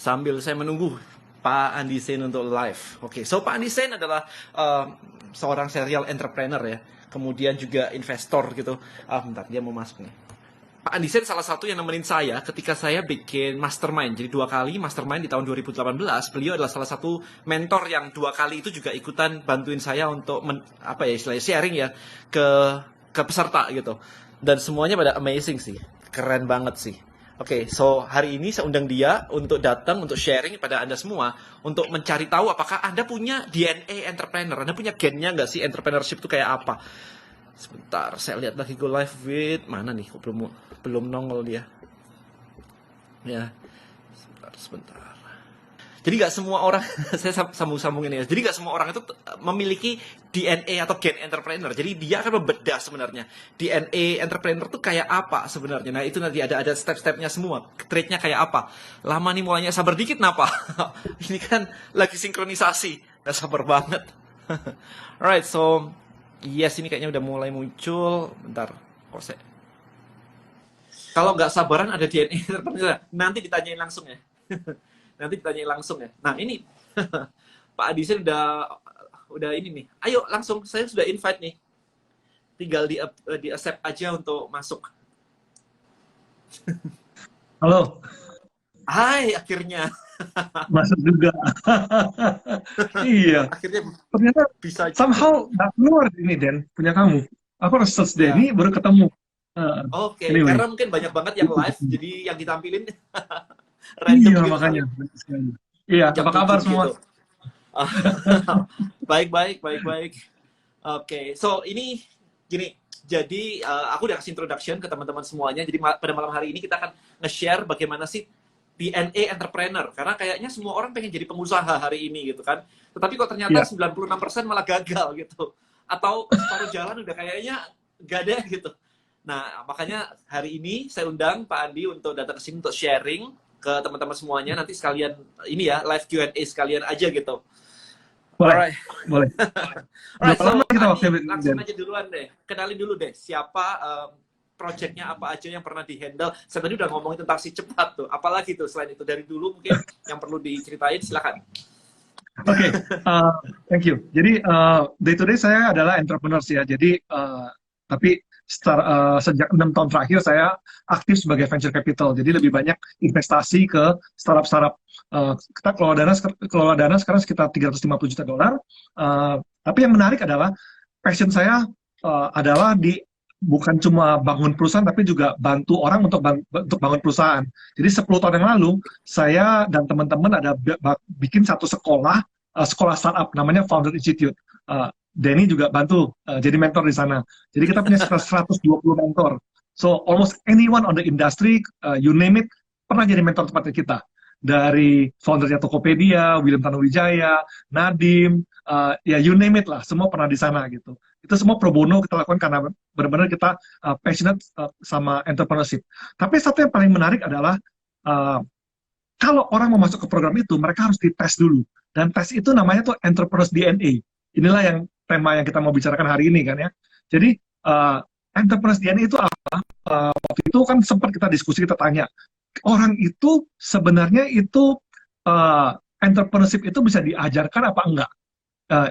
sambil saya menunggu Pak Andi Sen untuk live. Oke, so Pak Andi Sen adalah seorang serial entrepreneur ya, kemudian juga investor gitu. Bentar, dia mau masuk nih. Pak Andi Sen salah satu yang nemenin saya ketika saya bikin mastermind. Jadi 2 kali mastermind di tahun 2018. Beliau adalah salah satu mentor yang 2 kali itu juga ikutan bantuin saya untuk istilahnya sharing ya ke peserta gitu. Dan semuanya pada amazing sih, keren banget sih. Oke, so hari ini saya undang dia untuk datang untuk sharing pada Anda semua untuk mencari tahu apakah Anda punya DNA entrepreneur, Anda punya gennya nggak sih entrepreneurship itu kayak apa? Sebentar, saya lihat lagi go live with mana nih? Kok belum nongol dia. Ya, sebentar. Jadi nggak semua orang, saya sambung-sambungin ya. Jadi nggak semua orang itu memiliki DNA atau gen entrepreneur. Jadi dia akan membedah sebenarnya DNA entrepreneur itu kayak apa sebenarnya. Nah itu nanti ada step-stepnya semua. Trait-nya kayak apa. Lama nih mulainya, sabar dikit kenapa? Ini kan lagi sinkronisasi. Nggak sabar banget. Alright, so yes, ini kayaknya udah mulai muncul. Bentar, kok saya... Kalau nggak sabaran ada DNA entrepreneur. Nanti ditanyain langsung ya. Nanti ditanyain langsung ya. Nah ini Pak Adisen udah ini nih. Ayo langsung, saya sudah invite nih. Tinggal di accept aja untuk masuk. Halo. Hai, akhirnya. Masuk juga. Iya. Akhirnya ternyata bisa. Somehow nggak keluar ini Den punya kamu. Aku harus search Ya. Denny baru ketemu. Oke, Anyway. karena mungkin banyak banget yang live, jadi yang ditampilin random iya, gitu. Makanya. Iya, apa kabar semua? Gitu. Baik. Oke, so ini gini, jadi aku udah kasih introduction ke teman-teman semuanya. Jadi pada malam hari ini kita akan nge-share bagaimana sih DNA entrepreneur. Karena kayaknya semua orang pengen jadi pengusaha hari ini gitu kan. Tetapi kok ternyata 96% malah gagal gitu. Atau separuh jalan udah kayaknya gak ada gitu. Nah, makanya hari ini saya undang Pak Andi untuk datang ke sini untuk sharing ke teman-teman semuanya. Nanti sekalian ini ya, live Q&A sekalian aja gitu. Boleh. Boleh. Alright, so Andi, langsung aja duluan deh. Kenalin dulu deh siapa projectnya apa aja yang pernah di-handle. Saya tadi udah ngomongin tentang si cepat tuh. Apalagi tuh selain itu dari dulu mungkin yang perlu diceritain, silakan. Oke, thank you. Jadi day to day saya adalah entrepreneur ya. Jadi tapi sejak 6 tahun terakhir saya aktif sebagai venture capital. Jadi lebih banyak investasi ke startup-startup. Kita kelola dana sekarang sekitar $350 juta. Tapi yang menarik adalah passion saya adalah bukan cuma bangun perusahaan, tapi juga bantu orang untuk bangun perusahaan. Jadi 10 tahun yang lalu, saya dan teman-teman ada bikin satu sekolah startup, namanya Founder Institute. Denny juga bantu jadi mentor di sana. Jadi kita punya sekitar 120 mentor. So, almost anyone on the industry, you name it, pernah jadi mentor tempatnya kita. Dari foundernya Tokopedia, William Tanuwijaya, Nadim, ya you name it lah, semua pernah di sana gitu. Itu semua pro bono kita lakukan karena benar-benar kita passionate sama entrepreneurship. Tapi satu yang paling menarik adalah kalau orang mau masuk ke program itu, mereka harus dites dulu. Dan tes itu namanya tuh Entrepreneurs DNA. Inilah yang tema yang kita mau bicarakan hari ini kan ya. Jadi Entrepreneurs DNA itu apa? Waktu itu kan sempat kita diskusi, kita tanya, orang itu sebenarnya itu entrepreneurship itu bisa diajarkan apa enggak?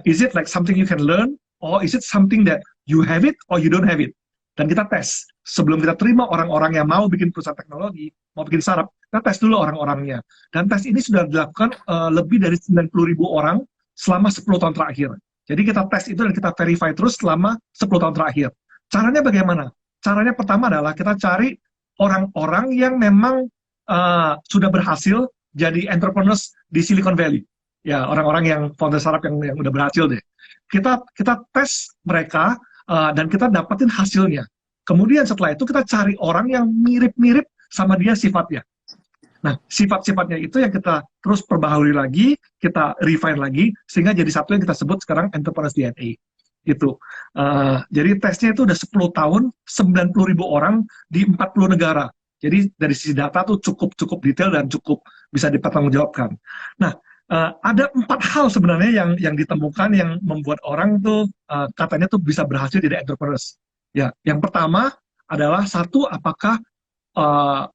Is it like something you can learn, or is it something that you have it or you don't have it? Dan kita tes. Sebelum kita terima orang-orang yang mau bikin perusahaan teknologi, mau bikin startup, kita tes dulu orang-orangnya. Dan tes ini sudah dilakukan lebih dari 90.000 orang selama 10 tahun terakhir. Jadi kita tes itu dan kita verify terus selama 10 tahun terakhir. Caranya bagaimana? Caranya pertama adalah kita cari orang-orang yang memang sudah berhasil jadi entrepreneurs di Silicon Valley. Ya, orang-orang yang founder startup yang udah berhasil deh. Kita tes mereka dan kita dapetin hasilnya. Kemudian setelah itu kita cari orang yang mirip-mirip sama dia sifatnya. Nah, sifat-sifatnya itu yang kita terus perbaharui lagi, kita refine lagi, sehingga jadi satu yang kita sebut sekarang Entrepreneurs DNA. Gitu. Jadi tesnya itu udah 10 tahun, 90.000 orang di 40 negara. Jadi dari sisi data tuh cukup detail dan cukup bisa dipertanggungjawabkan. Nah, ada 4 hal sebenarnya yang ditemukan yang membuat orang tuh katanya tuh bisa berhasil jadi entrepreneurs. Ya, yang pertama adalah satu, apakah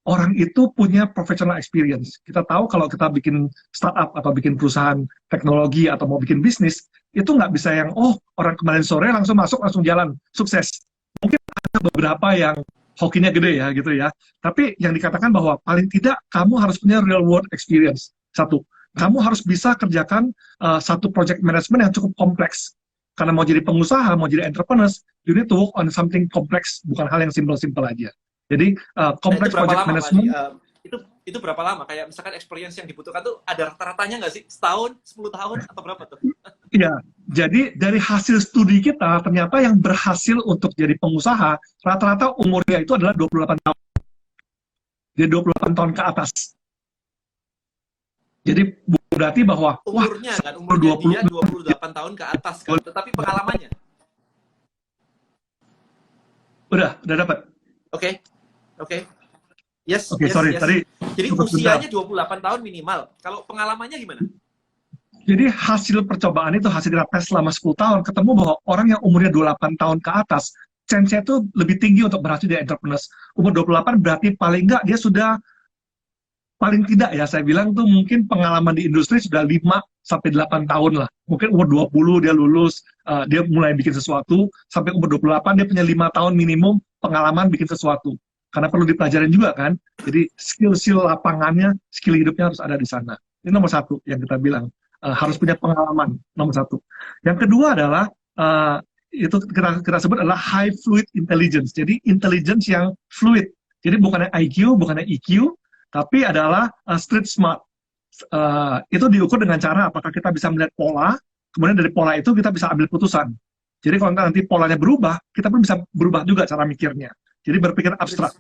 orang itu punya professional experience. Kita tahu kalau kita bikin startup atau bikin perusahaan teknologi atau mau bikin bisnis, itu nggak bisa yang, oh orang kemarin sore langsung masuk, langsung jalan, sukses. Mungkin ada beberapa yang hokinya gede ya gitu ya. Tapi yang dikatakan bahwa paling tidak kamu harus punya real world experience. Satu, kamu harus bisa kerjakan satu project management yang cukup kompleks. Karena mau jadi pengusaha, mau jadi entrepreneurs, you need to work on something kompleks, bukan hal yang simple-simple aja. Jadi Nah, itu kompleks berapa project lama, Pak Andi? management, Itu berapa lama? Kayak misalkan experience yang dibutuhkan tuh ada rata-ratanya nggak sih? Setahun, 10 tahun, atau berapa tuh? ya. Jadi dari hasil studi kita, ternyata yang berhasil untuk jadi pengusaha, rata-rata umurnya itu adalah 28 tahun. Jadi 28 tahun ke atas. Jadi berarti bahwa, wah, Umurnya kan, umurnya 20, dia 28 tahun ke atas kan. Tetapi pengalamannya. udah dapat. Oke, oke. Yes, Oke, yes, sorry, yes. tadi Jadi cukup sebentar. usianya 28 tahun minimal. Kalau pengalamannya gimana? Jadi hasil percobaan itu, hasil kita tes selama 10 tahun, ketemu bahwa orang yang umurnya 28 tahun ke atas, chance-nya itu lebih tinggi untuk berhasil di entrepreneurs. Umur 28 berarti paling nggak dia sudah, paling tidak ya, saya bilang tuh mungkin pengalaman di industri sudah 5 sampai 8 tahun lah. Mungkin umur 20 dia lulus, dia mulai bikin sesuatu, sampai umur 28 dia punya 5 tahun minimum pengalaman bikin sesuatu. Karena perlu dipelajarin juga kan. Jadi skill-skill lapangannya, skill hidupnya harus ada di sana. Ini nomor satu yang kita bilang. Harus punya pengalaman, nomor satu. Yang kedua adalah, itu kita sebut adalah high fluid intelligence. Jadi intelligence yang fluid. Jadi bukannya IQ, bukannya EQ, tapi adalah street smart. Itu diukur dengan cara apakah kita bisa melihat pola, kemudian dari pola itu kita bisa ambil putusan. Jadi kalau nanti polanya berubah, kita pun bisa berubah juga cara mikirnya. Jadi berpikir abstrak.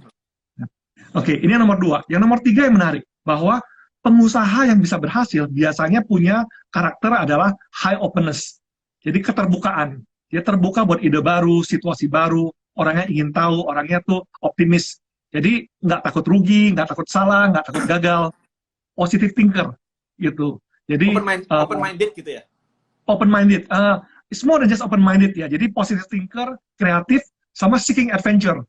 Oke, ini yang nomor dua. Yang nomor tiga yang menarik, bahwa pengusaha yang bisa berhasil biasanya punya karakter adalah high openness. Jadi keterbukaan. Dia terbuka buat ide baru, situasi baru, orangnya ingin tahu, orangnya tuh optimis. Jadi nggak takut rugi, nggak takut salah, nggak takut gagal. Positive thinker, gitu. Jadi Open-minded gitu ya? open-minded. It's more than just open-minded ya. Jadi positive thinker, kreatif, sama seeking adventure.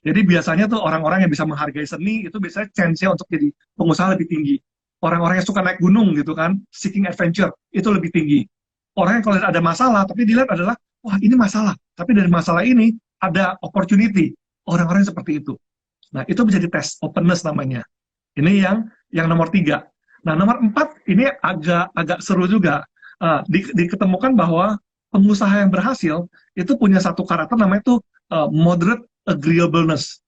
Jadi biasanya tuh orang-orang yang bisa menghargai seni itu biasanya chance-nya untuk jadi pengusaha lebih tinggi. Orang-orang yang suka naik gunung gitu kan, seeking adventure, itu lebih tinggi. Orang yang kalau ada masalah, tapi dilihat adalah, wah ini masalah. Tapi dari masalah ini ada opportunity. Orang-orang seperti itu. Nah itu menjadi tes openness namanya. Ini yang nomor tiga. Nah nomor empat ini agak seru juga. Diketemukan bahwa pengusaha yang berhasil itu punya satu karakter namanya itu moderate agreeableness.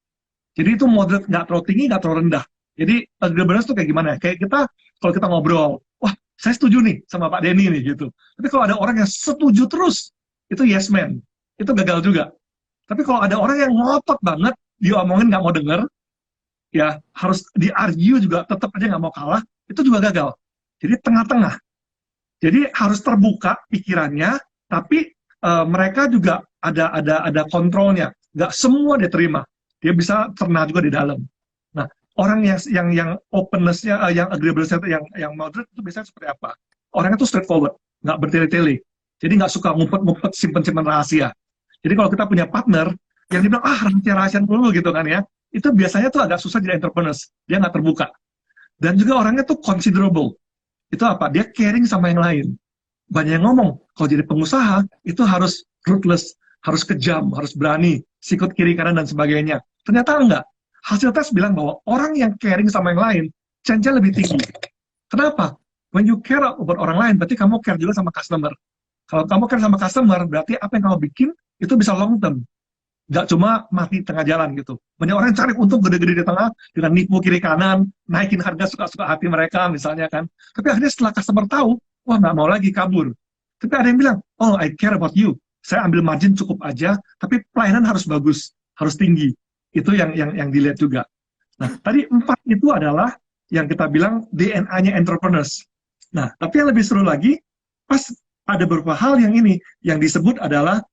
Jadi itu moderate, nggak terlalu tinggi, nggak terlalu rendah. Jadi agreeableness itu kayak gimana ya? Kayak kita, kalau kita ngobrol, wah saya setuju nih sama Pak Denny nih gitu. Tapi kalau ada orang yang setuju terus, itu yes man. Itu gagal juga. Tapi kalau ada orang yang ngotot banget, dia omongin nggak mau denger, ya harus di-argue juga, tetap aja nggak mau kalah, itu juga gagal. Jadi tengah-tengah. Jadi harus terbuka pikirannya, tapi mereka juga ada kontrolnya. Nggak semua dia terima. Dia bisa cerna juga di dalam. Nah, orang yang openness-nya, yang agreeableness-nya, yang moderate itu biasanya seperti apa? Orangnya tuh straightforward, nggak bertele-tele. Jadi nggak suka ngumpet-ngumpet, simpen-simpen rahasia. Jadi kalau kita punya partner, yang dibilang, rahasia-rahasia dulu gitu kan ya, itu biasanya tuh agak susah jadi entrepreneurs. Dia nggak terbuka. Dan juga orangnya tuh considerable. Itu apa? Dia caring sama yang lain. Banyak yang ngomong, kalau jadi pengusaha, itu harus ruthless, harus kejam, harus berani, sikut kiri kanan dan sebagainya. Ternyata enggak. Hasil tes bilang bahwa orang yang caring sama yang lain, chance-nya lebih tinggi. Kenapa? When you care about orang lain, berarti kamu care juga sama customer. Kalau kamu care sama customer, berarti apa yang kamu bikin, itu bisa long term. Nggak cuma mati tengah jalan gitu. Banyak orang yang cari untung gede-gede di tengah, dengan nipu kiri kanan, naikin harga suka-suka hati mereka misalnya kan. Tapi akhirnya setelah customer tahu, wah nggak mau lagi kabur. Tapi ada yang bilang, oh I care about you. Saya ambil margin cukup aja, tapi pelayanan harus bagus, harus tinggi. Itu yang dilihat juga. Nah, tadi 4 itu adalah yang kita bilang DNA-nya entrepreneurs. Nah, tapi yang lebih seru lagi, pas ada beberapa hal yang ini, yang disebut adalah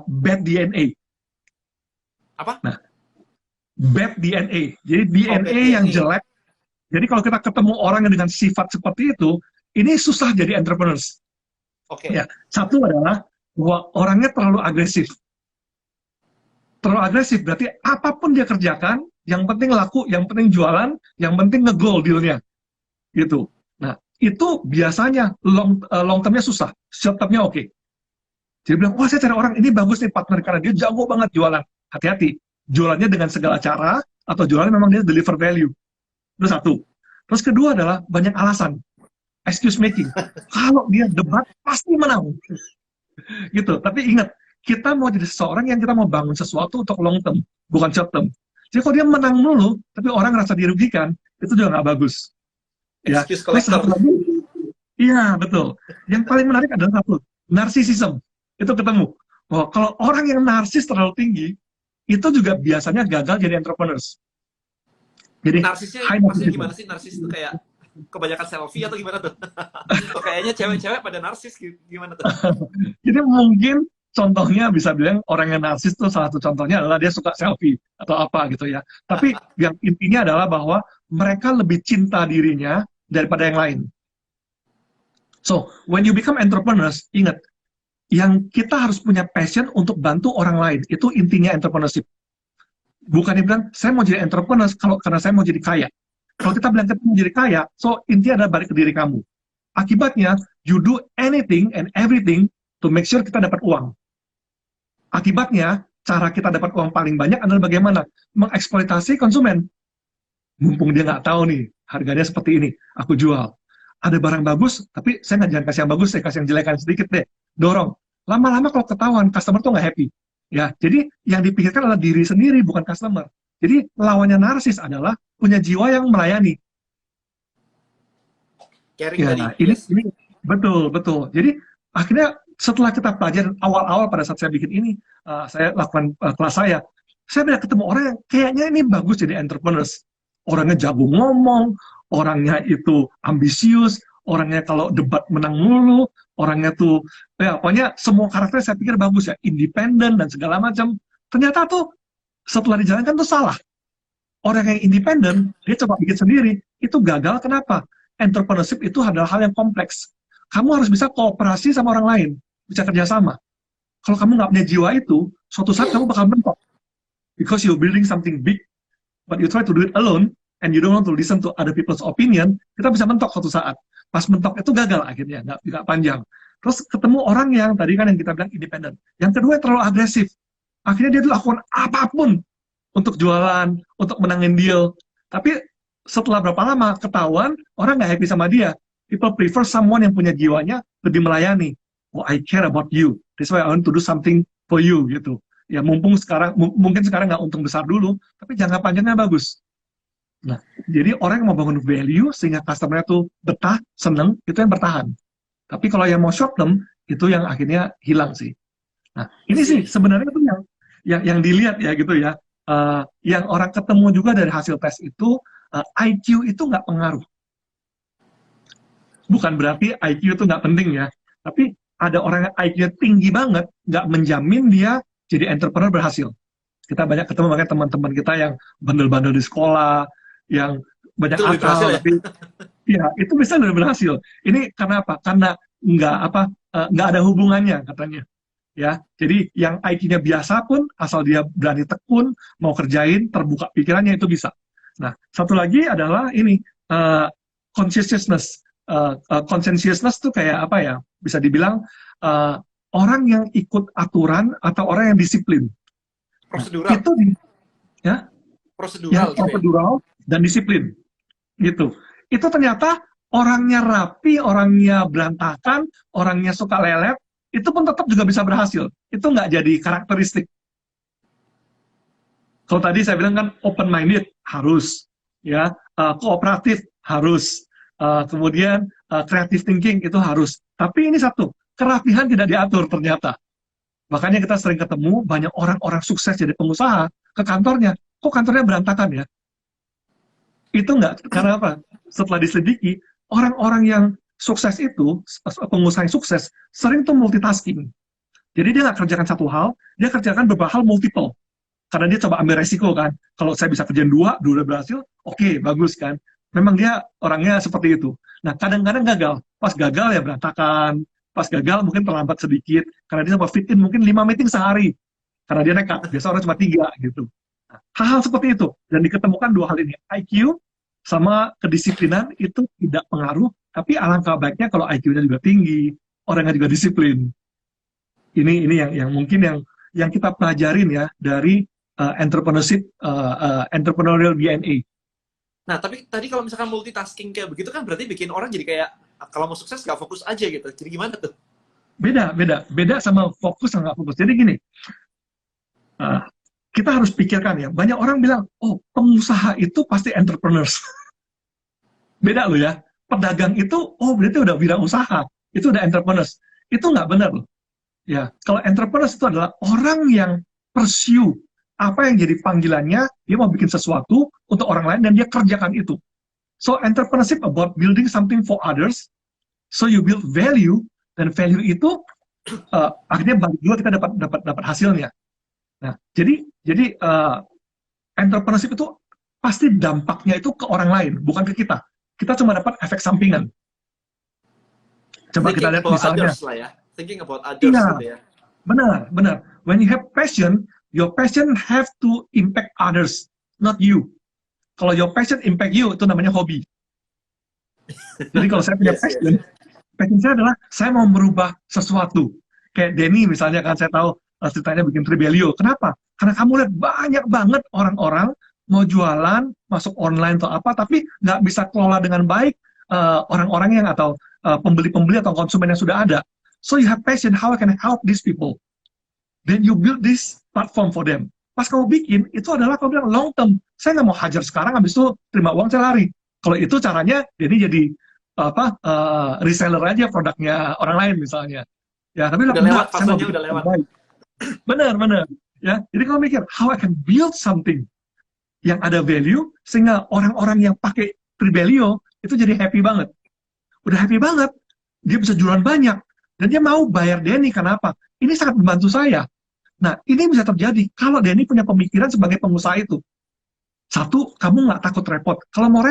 bad DNA. Apa? Nah, bad DNA. Jadi DNA yang jelek. Jadi kalau kita ketemu orang yang dengan sifat seperti itu, ini susah jadi entrepreneurs. Oke. Ya, satu adalah bahwa orangnya terlalu agresif. Terlalu agresif berarti apapun dia kerjakan, yang penting laku, yang penting jualan, yang penting nge-goal deal-nya, gitu. Nah, itu biasanya long term-nya susah, short term-nya oke. Dia bilang, wah saya cari orang ini bagus nih partner karena dia jago banget jualan. Hati-hati, jualannya dengan segala cara, atau jualannya memang dia deliver value. Itu satu. Terus kedua adalah banyak alasan, excuse making. Kalau dia debat, pasti menang. Gitu. Tapi ingat, kita mau jadi seseorang yang kita mau bangun sesuatu untuk long term, bukan short term. Jadi kalau dia menang mulu, tapi orang ngerasa dirugikan, itu juga nggak bagus. Ya. Excuse Terus collector. satu lagi, iya betul. Yang paling menarik adalah satu, narsisism. Itu ketemu. Oh, kalau orang yang narsis terlalu tinggi, itu juga biasanya gagal jadi entrepreneurs. Jadi Narsisnya high maksudnya narcissism. gimana sih? Narsis itu kayak kebanyakan selfie atau gimana tuh? Oh, kayaknya cewek-cewek pada narsis gimana tuh? Jadi mungkin contohnya bisa bilang orang yang narsis tuh salah satu contohnya adalah dia suka selfie atau apa gitu ya. Tapi yang intinya adalah bahwa mereka lebih cinta dirinya daripada yang lain. So, when you become entrepreneurs, ingat, yang kita harus punya passion untuk bantu orang lain. Itu intinya entrepreneurship. Bukan dibilang, saya mau jadi entrepreneur karena saya mau jadi kaya. Kalau kita bilang kita mau jadi kaya, so intinya adalah balik ke diri kamu. Akibatnya, you do anything and everything to make sure kita dapat uang. Akibatnya, cara kita dapat uang paling banyak adalah bagaimana? Mengeksploitasi konsumen. Mumpung dia nggak tahu nih, harganya seperti ini, aku jual. Ada barang bagus, tapi saya nggak jangan kasih yang bagus, saya kasih yang jelekan sedikit deh. Dorong. Lama-lama kalau ketahuan, customer tuh nggak happy. Ya, jadi yang dipikirkan adalah diri sendiri, bukan customer. Jadi lawannya narsis adalah punya jiwa yang melayani. Caring Ya, tadi, nah yes. ini betul betul. Jadi akhirnya setelah kita pelajari awal-awal pada saat saya bikin ini, saya lakukan kelas saya banyak ketemu orang yang kayaknya ini bagus jadi entrepreneurs. Orangnya jago ngomong, orangnya itu ambisius, orangnya kalau debat menang mulu, orangnya tuh ya pokoknya semua karakter saya pikir bagus ya, independen dan segala macam. Ternyata tuh setelah dijalankan tuh salah. Orang yang independen, dia coba bikin sendiri, itu gagal. Kenapa? Entrepreneurship itu adalah hal yang kompleks. Kamu harus bisa kooperasi sama orang lain, bisa kerjasama. Kalau kamu nggak punya jiwa itu, suatu saat kamu bakal mentok. Because you're building something big, but you try to do it alone, and you don't want to listen to other people's opinion, kita bisa mentok suatu saat. Pas mentok itu gagal akhirnya, nggak panjang. Terus ketemu orang yang tadi kan yang kita bilang independen. Yang kedua terlalu agresif. Akhirnya dia tuh lakukan apapun untuk jualan, untuk menangin deal. Tapi setelah berapa lama ketahuan, orang nggak happy sama dia. People prefer someone yang punya jiwanya lebih melayani. Oh, I care about you. That's why I want to do something for you, gitu. Ya, mumpung sekarang, mungkin sekarang nggak untung besar dulu, tapi jangka panjangnya bagus. Nah, jadi orang yang mau bangun value, sehingga customer-nya tuh betah, seneng, itu yang bertahan. Tapi kalau yang mau short term, itu yang akhirnya hilang sih. Nah, ini sih sebenarnya itu yang dilihat ya gitu ya. Yang orang ketemu juga dari hasil tes itu, IQ itu nggak pengaruh. Bukan berarti IQ itu nggak penting ya, tapi ada orang yang IQ-nya tinggi banget, nggak menjamin dia jadi entrepreneur berhasil. Kita banyak ketemu makanya teman-teman kita yang bandel-bandel di sekolah, yang banyak Itu lebih berhasil akal, ya? tapi ya itu bisa lebih berhasil. Ini karena apa? Karena nggak ada hubungannya katanya. Ya, jadi yang IQ-nya biasa pun, asal dia berani tekun, mau kerjain, terbuka pikirannya itu bisa. Nah, satu lagi adalah ini conscientiousness. Conscientiousness tuh kayak apa ya? Bisa dibilang orang yang ikut aturan atau orang yang disiplin. Nah, Prosedural. itu ya, Prosedural yang gitu ya? prosedural dan disiplin. Gitu. Itu ternyata orangnya rapi, orangnya berantakan, orangnya suka lelet, itu pun tetap juga bisa berhasil. Itu nggak jadi karakteristik. Kalau tadi saya bilang kan open-minded, harus. Ya, kooperatif, harus. Kemudian creative thinking, itu harus. Tapi ini satu, kerapihan tidak diatur ternyata. Makanya kita sering ketemu banyak orang-orang sukses jadi pengusaha ke kantornya. Kok kantornya berantakan ya? Itu nggak, karena apa? Setelah diselidiki, orang-orang yang sukses itu, pengusaha yang sukses, sering tuh multitasking. Jadi dia nggak kerjakan satu hal, dia kerjakan beberapa hal multiple. Karena dia coba ambil resiko kan. Kalau saya bisa kerjain dua udah berhasil, oke, bagus kan. Memang dia orangnya seperti itu. Nah, kadang-kadang gagal. Pas gagal ya berantakan. Pas gagal mungkin terlambat sedikit. Karena dia coba fit in mungkin 5 meeting sehari. Karena dia nekat. Biasa orang cuma 3 gitu. Hal-hal seperti itu. Dan diketemukan dua hal ini. IQ sama kedisiplinan itu tidak pengaruh, tapi alangkah baiknya kalau IQ-nya juga tinggi, orangnya juga disiplin. Ini yang mungkin yang kita pelajarin ya dari entrepreneurship, entrepreneurial DNA. Nah, tapi tadi kalau misalkan multitasking kayak begitu kan berarti bikin orang jadi kayak kalau mau sukses nggak fokus aja gitu. Jadi gimana tuh? Beda sama fokus sama nggak fokus. Jadi gini, uh, kita harus pikirkan ya. Banyak orang bilang, oh pengusaha itu pasti entrepreneurs. Beda loh ya. Pedagang itu, oh berarti udah wirausaha. Itu udah entrepreneurs. Itu nggak benar loh. Ya, kalau entrepreneurs itu adalah orang yang pursue apa yang jadi panggilannya, dia mau bikin sesuatu untuk orang lain dan dia kerjakan itu. So entrepreneurship about building something for others. So you build value dan value itu akhirnya balik juga kita dapat hasilnya. Nah, jadi entrepreneurship itu pasti dampaknya itu ke orang lain, bukan ke kita. Kita cuma dapat efek sampingan. Coba Thinking kita lihat about misalnya. others lah ya. Thinking about others Iya, gitu ya. benar. When you have passion, your passion have to impact others, not you. Kalau your passion impact you, itu namanya hobi. Jadi kalau saya punya passion, passion saya adalah saya mau merubah sesuatu. Kayak Denny misalnya kan, saya tahu ceritanya bikin Tribelio. Kenapa? Karena kamu lihat banyak banget orang-orang mau jualan, masuk online atau apa, tapi nggak bisa kelola dengan baik orang-orang yang atau pembeli-pembeli atau konsumen yang sudah ada. So you have passion, how I can help these people. Then you build this platform for them. Pas kamu bikin, itu adalah kamu bilang long term. Saya nggak mau hajar sekarang, habis itu terima uang saya lari. Kalau itu caranya, jadi reseller aja produknya orang lain misalnya. Ya, tapi udah lewat, fasenya udah lewat. Benar. Ya, jadi kamu mikir, how I can build something yang ada value, sehingga orang-orang yang pakai Tribelio itu jadi happy banget. Udah happy banget, dia bisa jualan banyak. Dan dia mau bayar Denny, kenapa? Ini sangat membantu saya. Nah, ini bisa terjadi kalau Denny punya pemikiran sebagai pengusaha itu. Satu, kamu nggak takut repot. Kalau mau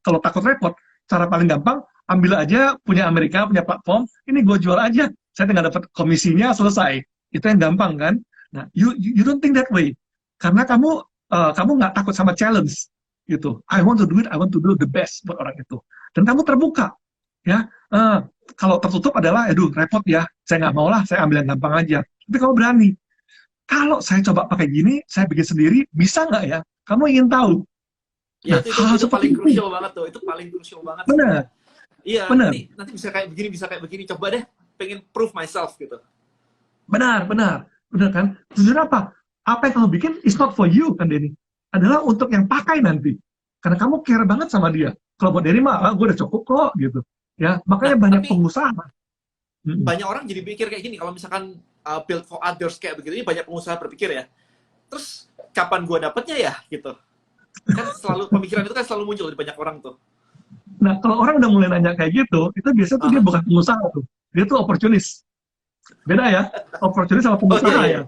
kalau takut repot, cara paling gampang, ambil aja punya Amerika, punya platform, ini gue jual aja. Saya tinggal dapat komisinya, selesai. Itu yang gampang kan? Nah, you don't think that way. Karena kamu nggak takut sama challenge. Gitu. I want to do it, I want to do the best buat orang itu. Dan kamu terbuka. Ya, kalau tertutup adalah, aduh repot ya, saya nggak mau lah, saya ambil yang gampang aja. Tapi kamu berani. Kalau saya coba pakai gini, saya bikin sendiri, bisa nggak ya? Kamu ingin tahu. Ya, nah, itu paling krusial banget tuh. Itu paling krusial banget. Benar. Iya, benar. Nanti bisa kayak begini. Coba deh, pengen prove myself gitu. Benar kan? Tujuan apa? Apa yang kamu bikin is not for you kan, Denny. Adalah untuk yang pakai nanti. Karena kamu care banget sama dia. Kalau buat Denny mah, gue udah cukup kok gitu. Ya, makanya banyak pengusaha. Banyak orang jadi pikir kayak gini, kalau misalkan build for others kayak begitu, ini banyak pengusaha berpikir ya. Terus kapan gue dapetnya ya gitu. Kan selalu pemikiran itu kan selalu muncul di banyak orang tuh. Nah, kalau orang udah mulai nanya kayak gitu, itu biasanya tuh dia bukan pengusaha tuh. Dia tuh opportunist. Beda ya, opportunist sama pengusaha ya.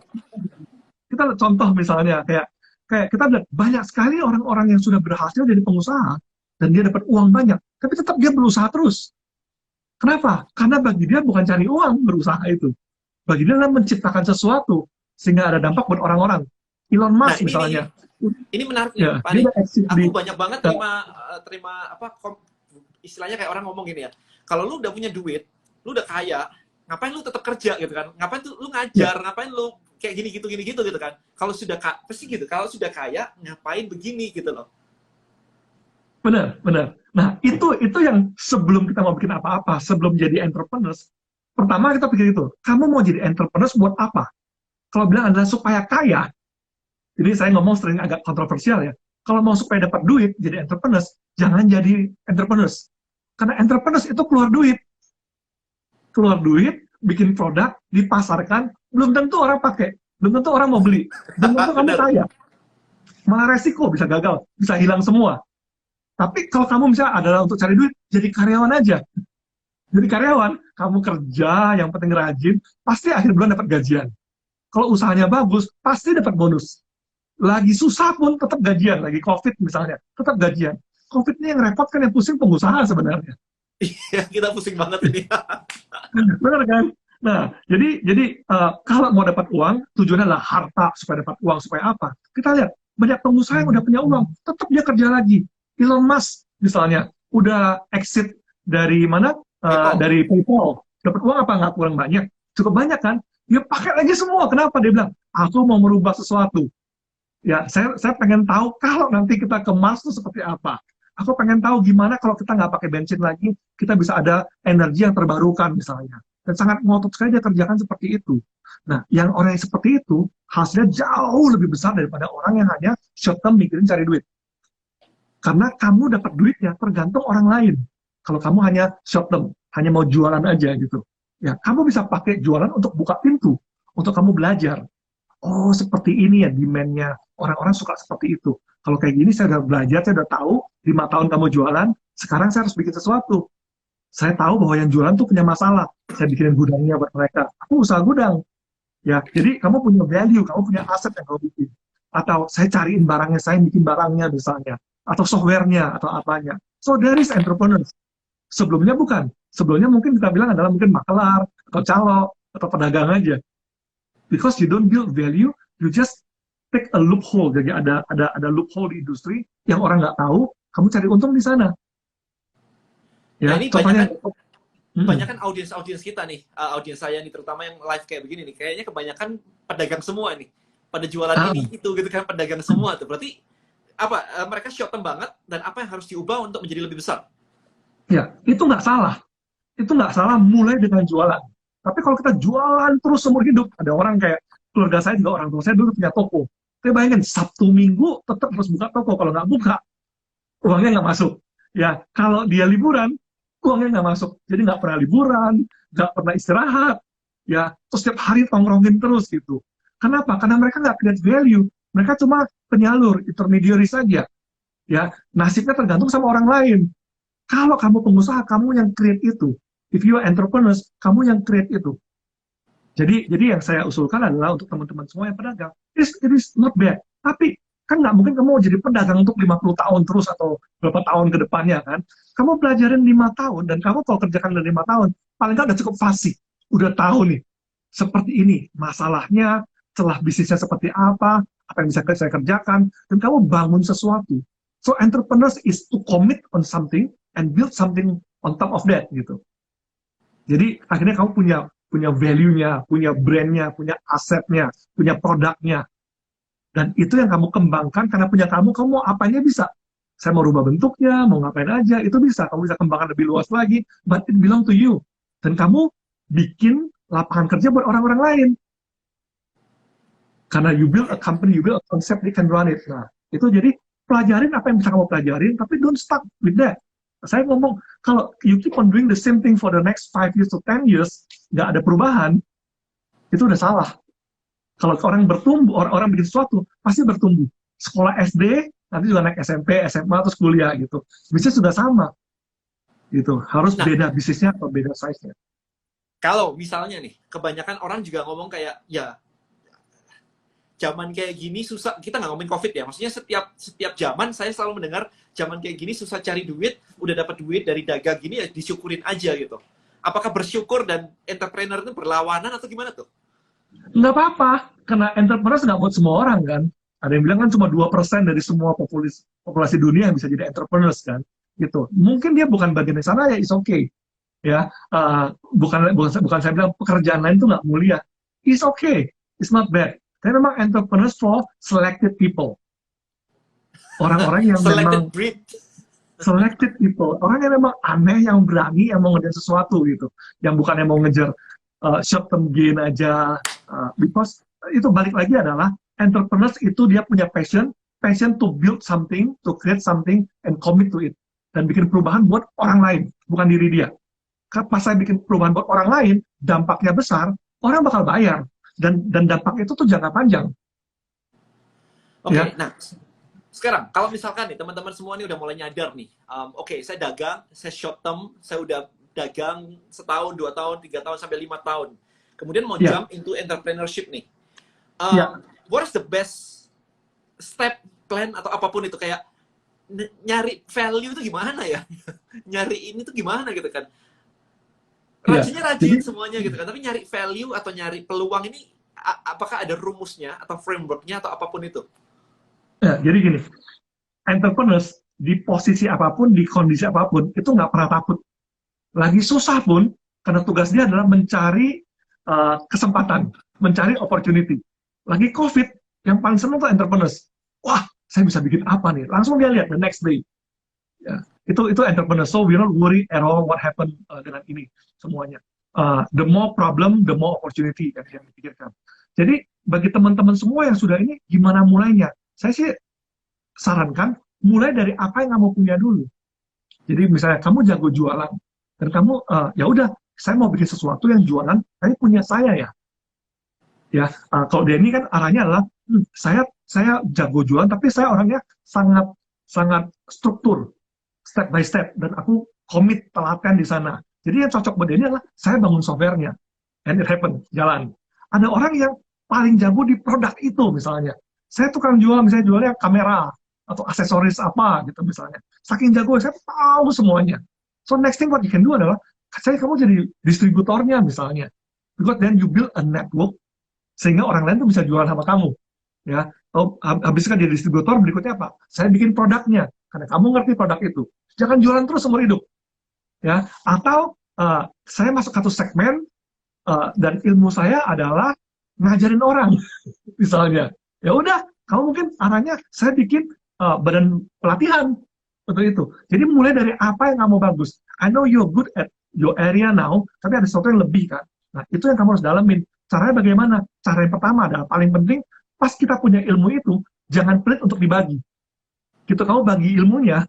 Kita contoh misalnya kayak kita lihat banyak sekali orang-orang yang sudah berhasil jadi pengusaha dan dia dapat uang banyak, tapi tetap dia berusaha terus. Kenapa? Karena bagi dia bukan cari uang berusaha itu. Bagi dia adalah menciptakan sesuatu sehingga ada dampak buat orang-orang. Elon Musk misalnya. Ini menarik ya, Pak. Aku banyak banget terima istilahnya kayak orang ngomong gini ya. Kalau lu udah punya duit, lu udah kaya, ngapain lu tetap kerja gitu kan? Ngapain tuh lu ngajar? Ngapain lu kayak gini gitu kan? Kalau sudah pasti gitu. Kalau sudah kaya, ngapain begini gitu loh. Benar. Nah, itu yang sebelum kita mau bikin apa-apa, sebelum jadi entrepreneurs, pertama kita pikir itu, kamu mau jadi entrepreneurs buat apa? Kalau bilang adalah supaya kaya, jadi saya ngomong sering agak kontroversial ya, kalau mau supaya dapat duit, jadi entrepreneurs, jangan jadi entrepreneurs. Karena entrepreneurs itu keluar duit, bikin produk, dipasarkan, belum tentu orang pakai, belum tentu orang mau beli, belum tentu kamu kaya. Malah resiko bisa gagal, bisa hilang semua. Tapi kalau kamu misalnya adalah untuk cari duit, jadi karyawan aja. Jadi karyawan, kamu kerja, yang penting rajin, pasti akhir bulan dapat gajian. Kalau usahanya bagus, pasti dapat bonus. Lagi susah pun tetap gajian, lagi COVID misalnya, tetap gajian. COVID ini yang repot kan, yang pusing pengusaha sebenarnya. Iya, kita pusing banget ini. Benar kan? Nah, jadi kalau mau dapat uang, tujuannya adalah harta supaya dapat uang, supaya apa? Kita lihat, Banyak pengusaha yang udah punya uang, tetap dia kerja lagi. Elon Musk misalnya, udah exit dari mana? PayPal. Dari PayPal. Dapat uang apa nggak kurang banyak? Cukup banyak kan? Dia pakai lagi semua. Kenapa? Dia bilang, aku mau merubah sesuatu. Ya, saya pengen tahu kalau nanti kita ke Mars itu seperti apa. Aku pengen tahu gimana kalau kita nggak pakai bensin lagi, kita bisa ada energi yang terbarukan misalnya. Dan sangat ngotot sekali dia kerjakan seperti itu. Nah, yang orang yang seperti itu, hasilnya jauh lebih besar daripada orang yang hanya short term mikirin cari duit. Karena kamu dapat duitnya tergantung orang lain. Kalau kamu hanya short term, hanya mau jualan aja gitu. Ya, kamu bisa pakai jualan untuk buka pintu, untuk kamu belajar. Oh, seperti ini ya demand-nya. Orang-orang suka seperti itu. Kalau kayak gini saya udah belajar, saya udah tahu 5 tahun kamu jualan, sekarang saya harus bikin sesuatu. Saya tahu bahwa yang jualan tuh punya masalah. Saya bikinin gudangnya buat mereka. Aku usaha gudang. Ya, jadi kamu punya value, kamu punya aset yang kamu bikin. Atau saya cariin barangnya, saya bikin barangnya misalnya. Atau software-nya, atau apanya. So, there is entrepreneurs. Sebelumnya bukan. Sebelumnya mungkin kita bilang adalah mungkin makelar, atau calo, atau pedagang aja. Because you don't build value, you just take a loophole. Jadi ada loophole di industri yang orang nggak tahu, kamu cari untung di sana. Nah, Ya, ini contohnya, banyak kan audiens kita nih, audiens saya nih, terutama yang live kayak begini nih, kayaknya kebanyakan pedagang semua nih, pada jualan ah, ini itu gitu kan, pedagang semua tuh. Berarti apa? Mereka short term banget, dan apa yang harus diubah untuk menjadi lebih besar? ya itu nggak salah. Itu nggak salah mulai dengan jualan. Tapi kalau kita jualan terus seumur hidup, ada orang kayak keluarga saya juga, orang tua saya dulu punya toko. Saya bayangin Sabtu Minggu tetap harus buka toko. Kalau nggak buka, uangnya nggak masuk. Ya, kalau dia liburan, uangnya nggak masuk. Jadi nggak pernah liburan, nggak pernah istirahat. Ya, terus setiap hari tongkrongin terus gitu. Kenapa? Karena mereka nggak create value. Mereka cuma penyalur, intermediary saja. Ya, nasibnya tergantung sama orang lain. Kalau kamu pengusaha, kamu yang create itu. If you are entrepreneurs, kamu yang create itu. Jadi yang saya usulkan adalah untuk teman-teman semua yang pedagang, it is not bad. Tapi kan nggak mungkin kamu mau jadi pedagang untuk 50 tahun terus atau berapa tahun ke depannya kan. Kamu pelajarin 5 tahun, dan kamu kalau kerjakan dari 5 tahun, paling nggak udah cukup fasih. Udah tahu nih, seperti ini masalahnya, celah bisnisnya seperti apa yang bisa saya kerjakan, dan kamu bangun sesuatu. So entrepreneurs is to commit on something and build something on top of that gitu. Jadi akhirnya kamu punya value-nya, punya brand-nya, punya asetnya, punya produknya. Dan itu yang kamu kembangkan, karena punya kamu mau apanya bisa. Saya mau rubah bentuknya, mau ngapain aja, itu bisa. Kamu bisa kembangkan lebih luas lagi, but it belong to you. Dan kamu bikin lapangan kerja buat orang-orang lain. Karena you build a company, you build a concept, they can run it. Nah, itu jadi pelajarin apa yang bisa kamu pelajarin, tapi don't stuck with that. Saya ngomong, kalau you keep on doing the same thing for the next 5 years to 10 years, nggak ada perubahan, itu udah salah. Kalau orang bertumbuh, orang bikin sesuatu, pasti bertumbuh. Sekolah SD, nanti juga naik SMP, SMA, terus kuliah gitu. Bisnis sudah sama. Gitu. Harus Nah, beda bisnisnya atau beda size-nya. kalau misalnya nih, kebanyakan orang juga ngomong kayak, ya zaman kayak gini susah, kita nggak ngomongin COVID ya, maksudnya setiap zaman saya selalu mendengar zaman kayak gini susah cari duit, udah dapat duit dari dagang gini ya disyukurin aja gitu. Apakah bersyukur dan entrepreneur itu berlawanan atau gimana tuh? Nggak apa-apa, karena entrepreneur nggak buat semua orang kan. Ada yang bilang kan cuma 2% dari semua populasi dunia yang bisa jadi entrepreneur kan. Gitu. Mungkin dia bukan bagian dari sana, ya it's okay. Ya, bukan saya bilang pekerjaan lain itu nggak mulia. It's okay, it's not bad. Tapi memang entrepreneurs for selected people. Orang-orang yang memang Selected breed. selected people. Orang yang memang aneh, yang berani, yang mau ngejar sesuatu gitu. Yang bukan yang mau ngejar short term gain aja. Because itu balik lagi adalah entrepreneurs itu dia punya passion to build something, to create something, and commit to it. Dan bikin perubahan buat orang lain, bukan diri dia. Pas saya bikin perubahan buat orang lain, dampaknya besar, orang bakal bayar. Dan dampak itu tuh jangka panjang. Oke, Ya. nah sekarang kalau misalkan nih teman-teman semua nih udah mulai nyadar nih, oke, saya dagang, saya short term, saya udah dagang setahun, 2 tahun, 3 tahun, sampai 5 tahun. Kemudian mau Ya. jump into entrepreneurship nih. Ya. What is the best step plan atau apapun itu, kayak nyari value itu gimana ya? Nyari ini tuh gimana gitu kan? Rajinnya rajin Jadi semuanya gitu kan, tapi nyari value atau nyari peluang ini apakah ada rumusnya atau frameworknya atau apapun itu? Ya, jadi gini, entrepreneurs di posisi apapun, di kondisi apapun, itu nggak pernah takut. Lagi susah pun, karena tugas dia adalah mencari kesempatan, mencari opportunity. Lagi COVID, yang paling senang tuh entrepreneurs. Wah, saya bisa bikin apa nih? Langsung dia lihat the next day. Ya, itu entrepreneur. So we don't worry at all what happened dengan ini semuanya. The more problem, the more opportunity yang dipikirkan. Jadi bagi teman-teman semua yang sudah ini, gimana mulainya? Saya sih sarankan mulai dari apa yang kamu punya dulu. Jadi misalnya kamu jago jualan dan kamu ya udah, saya mau bikin sesuatu yang jualan, tapi punya saya ya. Ya, kalau Denny kan arahnya adalah saya jago jualan, tapi saya orangnya sangat sangat struktur, step by step, dan aku komit telaten di sana. Jadi yang cocok buat Denny adalah saya bangun softwarenya, and it happen, jalan. Ada orang yang paling jago di produk itu misalnya. Saya tukang jual, misalnya jualnya kamera atau aksesoris apa gitu misalnya. Saking jago, saya tahu semuanya. So next thing what you can do adalah, kamu jadi distributornya misalnya. Because then you build a network sehingga orang lain tuh bisa jualan sama kamu, ya. Habis kan jadi distributor, berikutnya apa? Saya bikin produknya karena kamu ngerti produk itu. Jangan jualan terus seumur hidup, ya. Atau saya masuk satu segmen dan ilmu saya adalah ngajarin orang misalnya. Ya udah, kamu mungkin arahnya saya bikin badan pelatihan untuk itu. Jadi mulai dari apa yang kamu bagus. I know you're good at your area now, tapi ada sesuatu yang lebih kan. Nah, itu yang kamu harus dalamin. Caranya bagaimana? Cara yang pertama adalah paling penting, pas kita punya ilmu itu, jangan pelit untuk dibagi. Gitu kamu bagi ilmunya,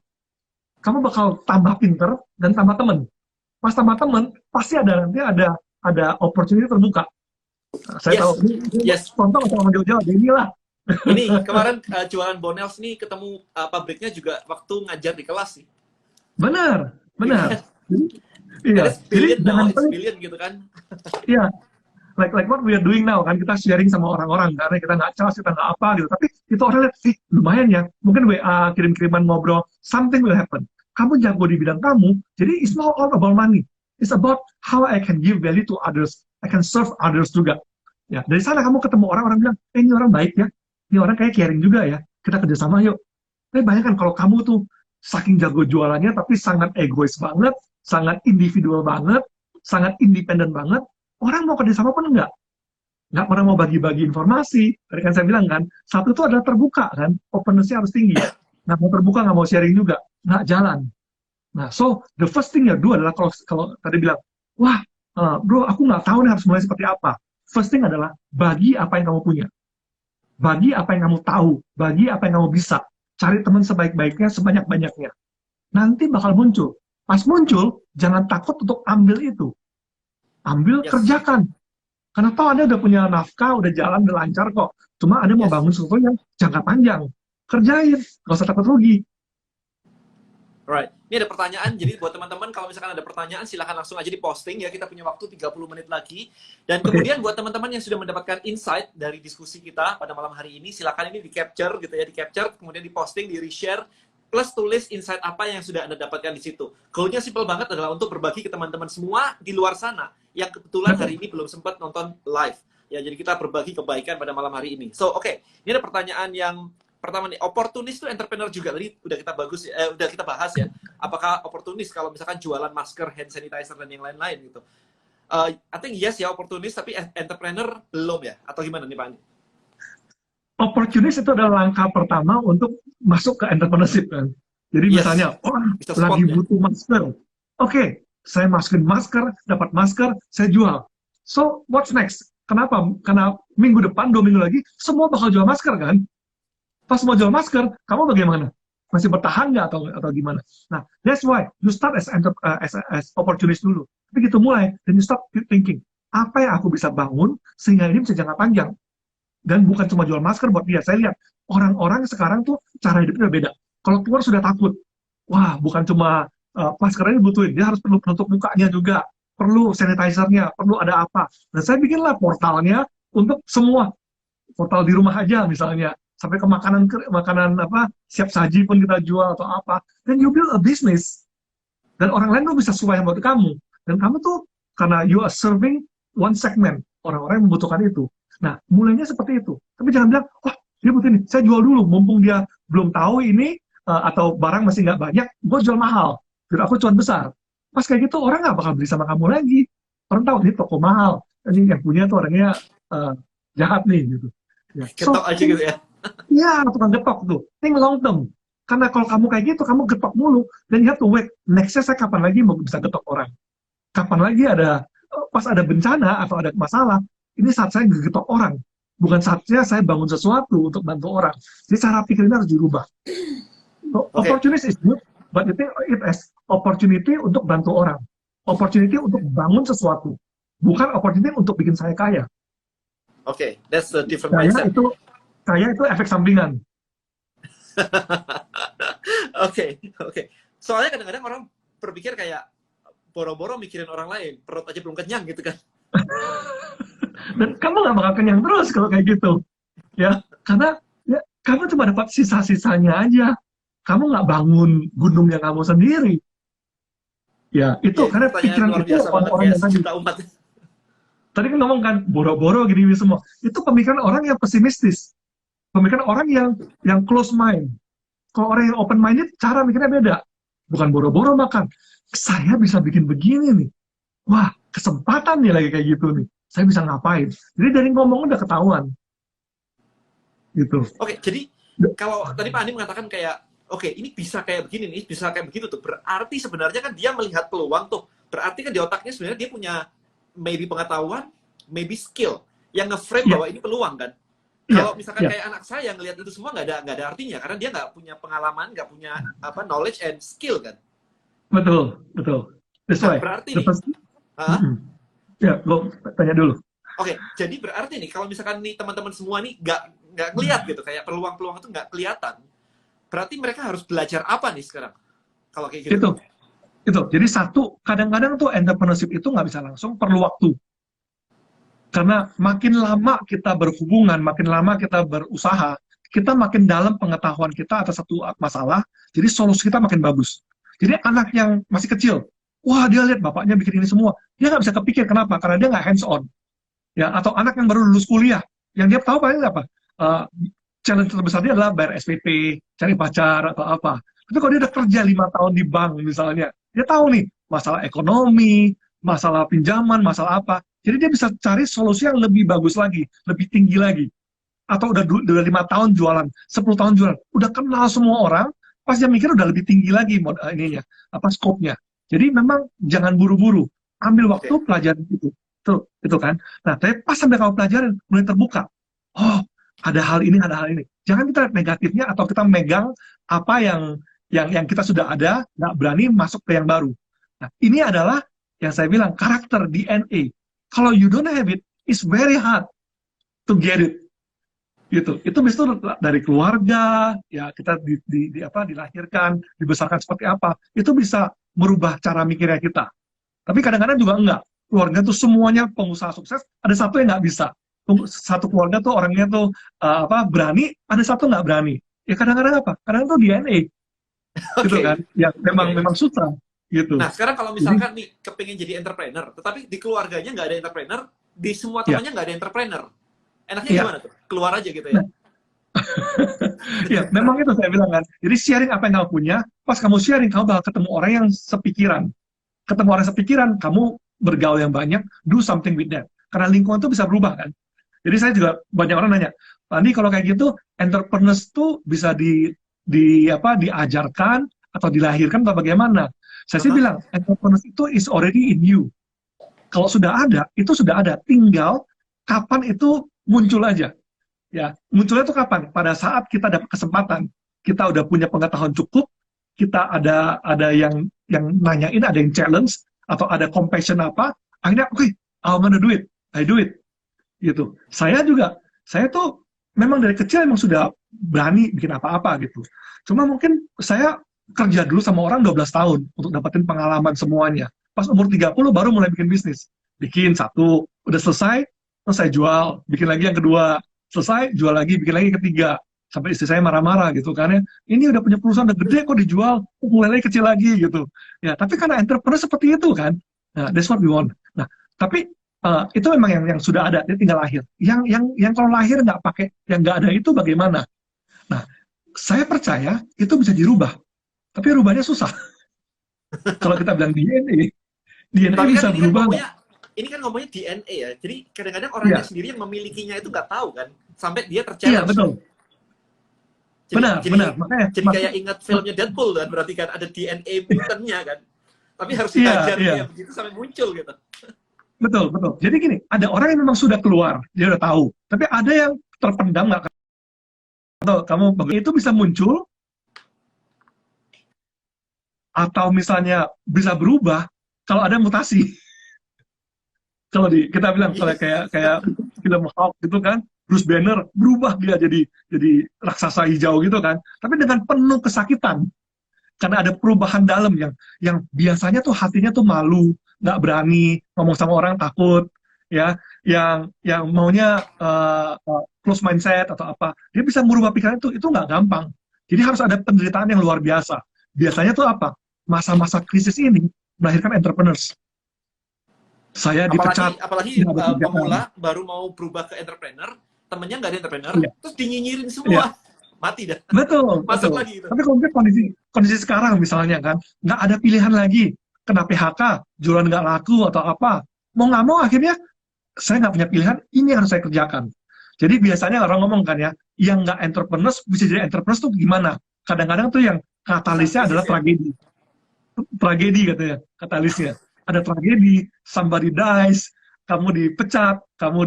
kamu bakal tambah pinter dan tambah temen. Pas tambah temen, pasti ada nanti ada opportunity terbuka. Nah, saya Yes, tahu ini yes. contoh sama jauh-jauh, inilah. Ini kemarin jualan Bonels nih ketemu pabriknya juga waktu ngajar di kelas sih. Benar, benar. And Iya, it's jadi billion now, jangan it's pelit. billion gitu kan. Iya, like what we are doing now kan, kita sharing sama orang-orang karena kita nggak charge, kita nggak apa gitu, tapi itu orang lihat sih lumayan ya, mungkin WA kirim-kiriman ngobrol, something will happen. Kamu jago di bidang kamu, jadi it's not all about money, it's about how I can give value to others, I can serve others juga. Ya, dari sana kamu ketemu orang-orang bilang, ini orang baik ya, ini orang kayak caring juga ya, kita kerjasama yuk. Tapi bayangkan kalau kamu tuh saking jago jualannya tapi sangat egois banget, sangat individual banget, sangat independen banget, orang mau kerjasama pun nggak pernah mau bagi-bagi informasi. Tadi kan saya bilang kan, satu itu adalah terbuka kan, openness-nya harus tinggi. Nggak mau terbuka, nggak mau sharing juga, nggak jalan. Nah, so the first thing ya dua adalah kalau tadi bilang, wah, bro, aku nggak tahu nih harus mulai seperti apa. First thing adalah bagi apa yang kamu punya, bagi apa yang kamu tahu, bagi apa yang kamu bisa. Cari teman sebaik-baiknya, sebanyak-banyaknya. Nanti bakal muncul. Pas muncul, jangan takut untuk ambil itu. Ambil, Yes, kerjakan. Karena toh Anda udah punya nafkah, udah jalan, udah lancar kok. Cuma Anda mau yes. bangun sesuatu yang jangka panjang. Kerjain, gak usah takut rugi. Alright. Ini ada pertanyaan, jadi buat teman-teman kalau misalkan ada pertanyaan silahkan langsung aja di posting ya, kita punya waktu 30 menit lagi. Dan kemudian buat teman-teman yang sudah mendapatkan insight dari diskusi kita pada malam hari ini, silahkan ini di capture gitu ya, di capture, kemudian di posting, di reshare, plus tulis insight apa yang sudah Anda dapatkan di situ. Goalnya simple banget adalah untuk berbagi ke teman-teman semua di luar sana, yang kebetulan hari ini belum sempat nonton live. Ya, jadi kita berbagi kebaikan pada malam hari ini. So, oke. Ini ada pertanyaan yang pertama nih, oportunis itu entrepreneur juga. Tadi udah kita bahas ya. Apakah oportunis kalau misalkan jualan masker, hand sanitizer dan yang lain-lain gitu? I think yes ya oportunis, tapi entrepreneur belum ya? Atau gimana nih Pak Andi? Opportunist itu adalah langkah pertama untuk masuk ke entrepreneurship kan. Jadi Yes. misalnya, Bisa spot lagi ya. butuh masker. Oke, saya masukin masker, dapat masker, saya jual. So, what's next? Kenapa? Karena minggu depan, 2 minggu lagi, semua bakal jual masker kan? Pas mau jual masker, kamu bagaimana? Masih bertahan nggak atau gimana? Nah, that's why you start as opportunist dulu. Tapi gitu mulai, then you start thinking, apa yang aku bisa bangun sehingga ini bisa jangka panjang? Dan bukan cuma jual masker buat dia. Saya lihat orang-orang sekarang tuh cara hidupnya beda. Kalau keluar sudah takut. Wah, bukan cuma maskernya dibutuhin, dia harus perlu penutup mukanya juga, perlu sanitizer-nya, perlu ada apa. Dan saya bikinlah portalnya untuk semua. Portal di rumah aja misalnya, sampai ke makanan apa siap saji pun kita jual atau apa. Dan you build a business. Dan orang lain tuh bisa sesuai buat kamu. Dan kamu tuh karena you are serving one segment, orang-orang yang membutuhkan itu. Nah, mulainya seperti itu. Tapi jangan bilang, wah, Dia butuh ini, saya jual dulu, mumpung dia belum tahu ini, atau barang masih nggak banyak, gue jual mahal, biar aku cuan besar. Pas kayak gitu, orang nggak bakal beli sama kamu lagi. Orang tahu, ini toko mahal, ini yang punya tuh orangnya jahat nih, gitu. Ya. Ketok aja gitu ya. Iya, tukang getok tuh. Think long term. Karena kalau kamu kayak gitu, kamu getok mulu. Dan you have to wait. Nextnya saya kapan lagi mau bisa getok orang? Kapan lagi ada, pas ada bencana atau ada masalah, ini saat saya getok orang. Bukan saatnya saya bangun sesuatu untuk bantu orang. Jadi cara pikirnya harus dirubah. So, Oke. opportunity is good, but it as opportunity untuk bantu orang. Opportunity untuk bangun sesuatu. Bukan opportunity untuk bikin saya kaya. Oke, that's a different mindset. Kaya itu efek sampingan. Oke. Soalnya kadang-kadang orang berpikir kayak boro-boro mikirin orang lain, perut aja belum kenyang gitu kan. Dan kamu nggak bakal kenyang terus kalau kayak gitu. Ya, karena ya, kamu cuma dapat sisa-sisanya aja. Kamu nggak bangun gunung yang kamu sendiri. Ya, itu Ya, karena pikiran luar itu biasa banget orang-orang ya, yang tadi. sejuta umat. Tadi kan ngomong kan, boro-boro gini semua. Itu pemikiran orang yang pesimistis. Pemikiran orang yang close mind. Kalau orang yang open minded, cara mikirnya beda. Bukan boro-boro makan. Saya bisa bikin begini nih. Wah, kesempatan nih lagi kayak gitu nih. Saya bisa ngapain? Jadi dari ngomong udah ketahuan. Gitu. Oke, jadi kalau tadi Pak Andi mengatakan kayak, oke, ini bisa kayak begini nih, bisa kayak begitu tuh. Berarti sebenarnya kan dia melihat peluang tuh. Berarti kan di otaknya sebenarnya dia punya maybe pengetahuan, maybe skill yang nge-frame bahwa ini peluang kan. Kalau misalkan kayak anak saya ngelihat itu semua nggak ada artinya karena dia nggak punya pengalaman, nggak punya knowledge and skill kan. Betul. That's Nah, why. berarti nih, ya, lo tanya dulu. Oke, jadi berarti nih kalau misalkan nih teman-teman semua nih nggak ngeliat gitu, kayak peluang-peluang itu nggak kelihatan, berarti mereka harus belajar apa nih sekarang? Kalau kayak gitu. Itu. Jadi satu, kadang-kadang tuh entrepreneurship itu nggak bisa langsung, perlu waktu. Karena makin lama kita berhubungan, makin lama kita berusaha, kita makin dalam pengetahuan kita atas satu masalah, jadi solusi kita makin bagus. Jadi anak yang masih kecil, wah dia lihat bapaknya bikin ini semua, dia nggak bisa kepikir kenapa? Karena dia nggak hands on. Ya, atau anak yang baru lulus kuliah, yang dia tahu paling apa? Challenge terbesar dia adalah bayar SPP, cari pacar atau apa. Tapi kalau dia udah kerja 5 tahun di bank misalnya, dia tahu nih masalah ekonomi, masalah pinjaman, masalah apa. Jadi dia bisa cari solusi yang lebih bagus lagi, lebih tinggi lagi. Atau udah 5 tahun jualan, 10 tahun jualan, udah kenal semua orang, pas dia mikir udah lebih tinggi lagi ininya, skopnya. Jadi memang jangan buru-buru, ambil waktu pelajaran itu kan. Nah, tapi pas sampai kamu pelajaran mulai terbuka. Oh, ada hal ini. Jangan kita lihat negatifnya atau kita megang apa yang kita sudah ada, nggak berani masuk ke yang baru. Nah, ini adalah yang saya bilang karakter DNA. Kalau you don't have it, it's very hard to get it. Gitu. Itu bisa dari keluarga, ya kita dilahirkan, dibesarkan seperti apa, itu bisa merubah cara mikirnya kita. Tapi kadang-kadang juga enggak. Keluarga tuh semuanya pengusaha sukses, ada satu yang nggak bisa. Satu keluarga tuh orangnya tuh berani, ada satu nggak berani. Ya kadang-kadang apa? Kadang-kadang tuh DNA. Gitu kan? Ya memang susah. Gitu. Nah, sekarang kalau misalkan nih kepingin jadi entrepreneur, tetapi di keluarganya nggak ada entrepreneur, di semua temannya nggak ada entrepreneur. Enaknya gimana tuh? Keluar aja gitu ya? Ya, memang itu saya bilang kan. Jadi sharing apa yang kamu punya, pas kamu sharing, kamu bakal ketemu orang yang sepikiran. Ketemu orang sepikiran, kamu bergaul yang banyak, do something with that. Karena lingkungan itu bisa berubah kan. Jadi saya juga banyak orang nanya, Andi kalau kayak gitu, entrepreneurs tuh bisa diajarkan atau dilahirkan atau bagaimana? Saya sih bilang, entrepreneurs itu is already in you. Kalau sudah ada, itu sudah ada. Tinggal kapan itu muncul aja. Ya, munculnya itu kapan? Pada saat kita dapat kesempatan, kita udah punya pengetahuan cukup, kita ada yang nanyain, ada yang challenge, atau ada compassion apa, akhirnya oke, I'm gonna do it, I do it. Gitu. Saya tuh memang dari kecil emang sudah berani bikin apa-apa gitu. Cuma mungkin saya kerja dulu sama orang 12 tahun untuk dapetin pengalaman semuanya. Pas umur 30 baru mulai bikin bisnis. Bikin satu, udah selesai, terus saya jual, bikin lagi yang kedua, selesai, jual lagi, bikin lagi ketiga. Sampai istri saya marah-marah gitu kan ya. Ini udah punya perusahaan, udah gede kok dijual, mulai lagi kecil lagi gitu. Ya, tapi karena entrepreneur seperti itu kan. Nah, that's what we want. Nah, tapi itu memang yang sudah ada, dia tinggal lahir. Yang kalau lahir nggak pakai, yang nggak ada itu bagaimana? Nah, saya percaya itu bisa dirubah, tapi rubahnya susah. Kalau kita bilang DNA Tapi kan bisa berubah nggak? ini kan ngomongnya DNA ya. Jadi kadang-kadang orangnya Iya, sendiri yang memilikinya itu nggak tahu kan, sampai dia iya terchallenge kan. betul, Jadi benar, jadi benar. Makanya, jadi kayak ingat filmnya Deadpool kan, berarti kan ada DNA mutantnya kan. Tapi harus iya, diajar iya, dia begitu sampai muncul gitu. betul, betul. Jadi gini, ada orang yang memang sudah keluar, dia udah tahu. Tapi ada yang terpendam nggak tahu. Kamu itu bisa muncul atau misalnya bisa berubah kalau ada mutasi. Kalau kita bilang kalau kayak film Hulk gitu kan, Bruce Banner berubah dia jadi raksasa hijau gitu kan, tapi dengan penuh kesakitan karena ada perubahan dalam yang biasanya tuh hatinya tuh malu, nggak berani ngomong sama orang, takut, ya, yang maunya close mindset atau apa, dia bisa merubah pikiran itu nggak gampang. Jadi harus ada penderitaan yang luar biasa. Biasanya tuh apa? Masa-masa krisis ini melahirkan entrepreneurs. Saya dipecat, Apalagi nggak ada kerjaan. pemula baru mau berubah ke entrepreneur, temennya nggak ada entrepreneur, Iya, terus dinyinyirin iya. semua, mati dah. Betul, Masuk betul. lagi gitu. Tapi kalau kita kondisi sekarang misalnya kan, nggak ada pilihan lagi, kena PHK, jualan nggak laku atau apa, mau nggak mau akhirnya saya nggak punya pilihan, ini yang harus saya kerjakan. Jadi biasanya orang ngomong kan ya, yang nggak entrepreneurs bisa jadi entrepreneurs tuh gimana? Kadang-kadang tuh yang Saat katalisnya adalah krisis ya. tragedi, tragedi katanya, katalisnya. Ada tragedi, somebody dies, kamu dipecat, kamu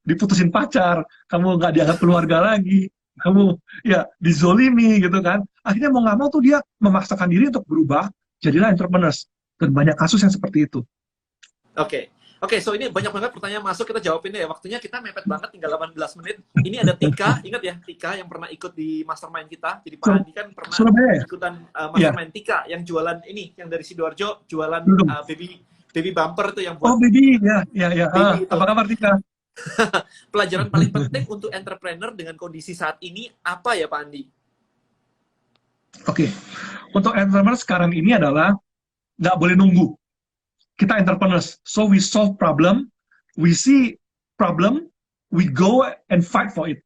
diputusin pacar, kamu nggak dianggap keluarga lagi, kamu ya dizolimi gitu kan. Akhirnya mau nggak mau tuh dia memaksakan diri untuk berubah, jadilah entrepreneurs. Dan banyak kasus yang seperti itu. Oke. Oke, so ini banyak banget pertanyaan masuk, kita jawabin deh. Waktunya kita mepet banget, tinggal 18 menit. Ini ada Tika, ingat ya, Tika yang pernah ikut di mastermind kita. Jadi Pak Andi kan pernah Surabaya ya? ikutan Iya, mastermind Tika, yang jualan ini, yang dari Sidoarjo, jualan belum. baby bumper tuh yang Oh, buat Bibi, ya. baby itu. Apa kabar Tika? Pelajaran paling penting untuk entrepreneur dengan kondisi saat ini, apa ya Pak Andi? Oke, untuk entrepreneur sekarang ini adalah nggak boleh nunggu. Kita entrepreneurs, so we solve problem, we see problem, we go and fight for it.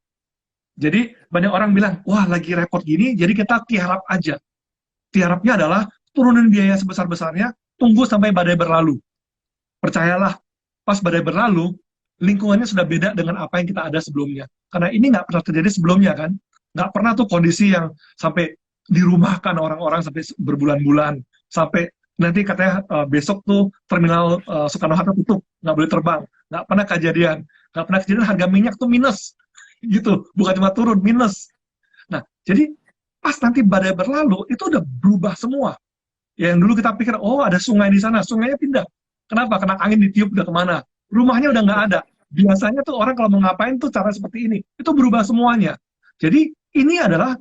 Jadi banyak orang bilang, wah lagi repot gini, jadi kita tiarap aja. Tiarapnya adalah turunin biaya sebesar-besarnya, tunggu sampai badai berlalu. Percayalah, pas badai berlalu, lingkungannya sudah beda dengan apa yang kita ada sebelumnya. Karena ini nggak pernah terjadi sebelumnya kan. Nggak pernah tuh kondisi yang sampai dirumahkan orang-orang sampai berbulan-bulan, sampai nanti katanya besok tuh terminal Soekarno-Hatta tutup, nggak boleh terbang. Nggak pernah kejadian. Nggak pernah kejadian harga minyak tuh minus. Gitu, bukan cuma turun, minus. Nah, jadi pas nanti badai berlalu, itu udah berubah semua. Yang dulu kita pikir, oh ada sungai di sana, sungainya pindah. Kenapa? Karena angin ditiup udah kemana. Rumahnya udah nggak ada. Biasanya tuh orang kalau mau ngapain tuh cara seperti ini. Itu berubah semuanya. Jadi ini adalah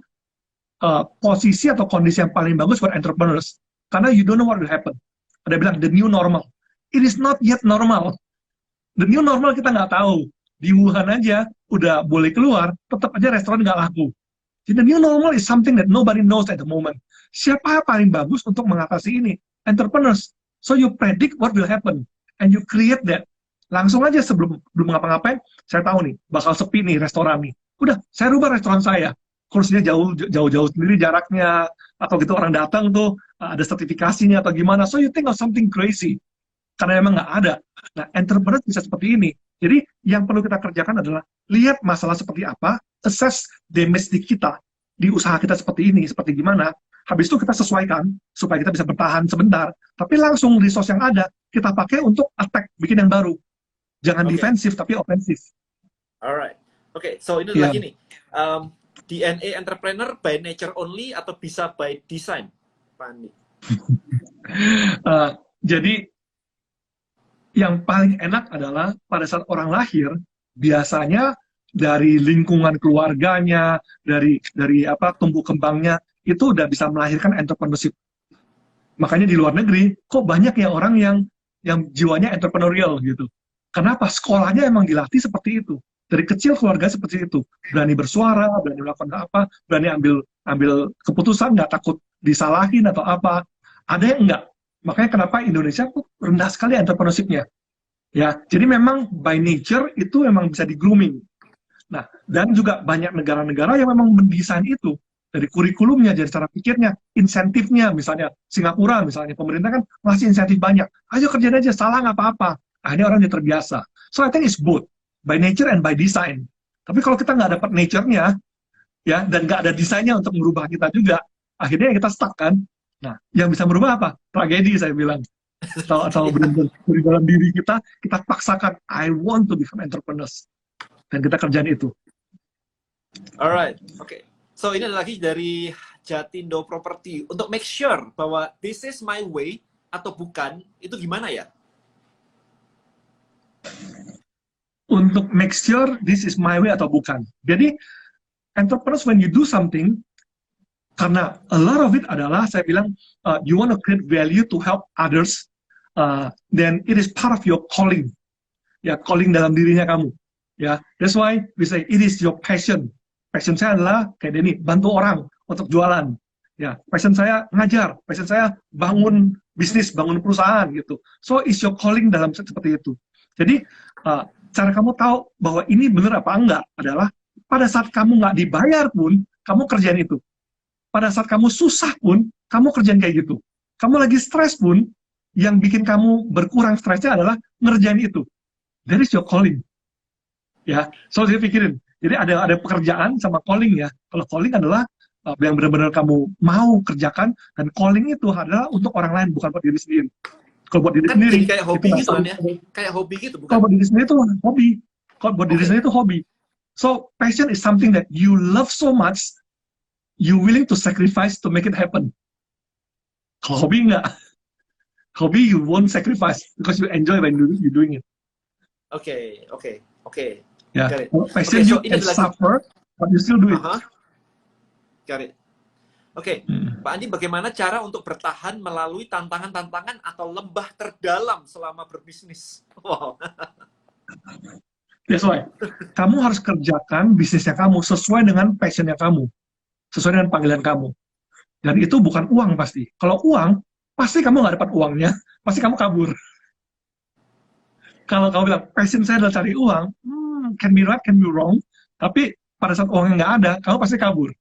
posisi atau kondisi yang paling bagus buat entrepreneurs. Karena you don't know what will happen. Ada bilang, the new normal. It is not yet normal. The new normal kita nggak tahu. Di Wuhan aja udah boleh keluar, tetap aja restoran nggak laku. Jadi the new normal is something that nobody knows at the moment. Siapa yang paling bagus untuk mengatasi ini? Entrepreneurs. So you predict what will happen and you create that. Langsung aja sebelum belum ngapa-ngapain, saya tahu nih bakal sepi nih restoran nih. Udah, saya rubah restoran saya. Kursinya jauh-jauh sendiri jaraknya, atau gitu orang datang tuh ada sertifikasinya atau gimana. So you think of something crazy karena emang nggak ada. Nah, entrepreneur bisa seperti ini. Jadi yang perlu kita kerjakan adalah lihat masalah seperti apa, assess damage di kita, di usaha kita seperti ini, seperti gimana. Habis itu kita sesuaikan supaya kita bisa bertahan sebentar. Tapi langsung resource yang ada kita pakai untuk attack, bikin yang baru. Jangan defensif tapi ofensif. Alright. Oke, so ini lagi nih. DNA entrepreneur by nature only atau bisa by design, Pak Andi? Jadi yang paling enak adalah pada saat orang lahir, biasanya dari lingkungan keluarganya, dari apa tumbuh kembangnya, itu udah bisa melahirkan entrepreneurship. Makanya di luar negeri, kok banyak ya orang yang jiwanya entrepreneurial gitu. Kenapa? Sekolahnya emang dilatih seperti itu. Dari kecil keluarga seperti itu. Berani bersuara, berani melakukan apa, berani ambil keputusan, nggak takut disalahin atau apa. Ada yang enggak. Makanya kenapa Indonesia rendah sekali entrepreneurship-nya. Ya, jadi memang by nature itu memang bisa di grooming. Nah, dan juga banyak negara-negara yang memang mendesain itu dari kurikulumnya, dari cara pikirnya, insentifnya, misalnya Singapura, misalnya pemerintah kan ngasih insentif banyak. Ayo kerjain aja, salah nggak apa-apa. Akhirnya orang jadi terbiasa. So I think it's both by nature and by design. Tapi kalau kita nggak dapat nature-nya, ya, dan nggak ada desainnya untuk merubah kita juga, akhirnya kita stuck kan. Nah, yang bisa merubah apa? Tragedi saya bilang. Atau Iya. benar-benar dari dalam diri kita paksakan, I want to become entrepreneurs. Dan kita kerjaan itu. Alright, oke. So ini ada lagi dari Jatindo Property. Untuk make sure bahwa this is my way atau bukan, itu gimana ya? Untuk make sure this is my way atau bukan. Jadi, entrepreneurs when you do something, karena a lot of it adalah, saya bilang, you want to create value to help others, then it is part of your calling. Ya, calling dalam dirinya kamu. Ya, that's why we say it is your passion. Passion saya adalah kayak ini, bantu orang untuk jualan. Ya, passion saya ngajar, passion saya bangun bisnis, bangun perusahaan gitu. So it's your calling dalam seperti itu. Jadi cara kamu tahu bahwa ini benar apa enggak adalah pada saat kamu nggak dibayar pun kamu kerjain itu. Pada saat kamu susah pun kamu kerjain kayak gitu. Kamu lagi stres pun yang bikin kamu berkurang stresnya adalah ngerjain itu. That is your calling. Ya, so saya pikirin. Jadi ada pekerjaan sama calling ya. Kalau calling adalah yang benar-benar kamu mau kerjakan, dan calling itu adalah untuk orang lain, bukan buat diri sendiri. Kalau buat diri Kan sendiri, jadi kayak hobi itu gitu kan ya? Kayak hobi gitu, kalau bukan? buat diri sendiri itu hobi. Kalau buat diri sendiri itu hobi. So passion is something that you love so much, you willing to sacrifice to make it happen. Kalau hobi enggak. Hobi you won't sacrifice because you enjoy when you doing it. Oke. Ya, Got it. passion So you ini can ada lagi. suffer, but you still do it. Got it. Oke, Pak Andi, bagaimana cara untuk bertahan melalui tantangan-tantangan atau lembah terdalam selama berbisnis? Wow. That's why. Kamu harus kerjakan bisnisnya kamu sesuai dengan passionnya kamu, sesuai dengan panggilan kamu. Dan itu bukan uang pasti. Kalau uang, pasti kamu nggak dapat uangnya, pasti kamu kabur. Kalau kamu bilang, passion saya adalah cari uang, can be right, can be wrong, tapi pada saat uangnya nggak ada, kamu pasti kabur.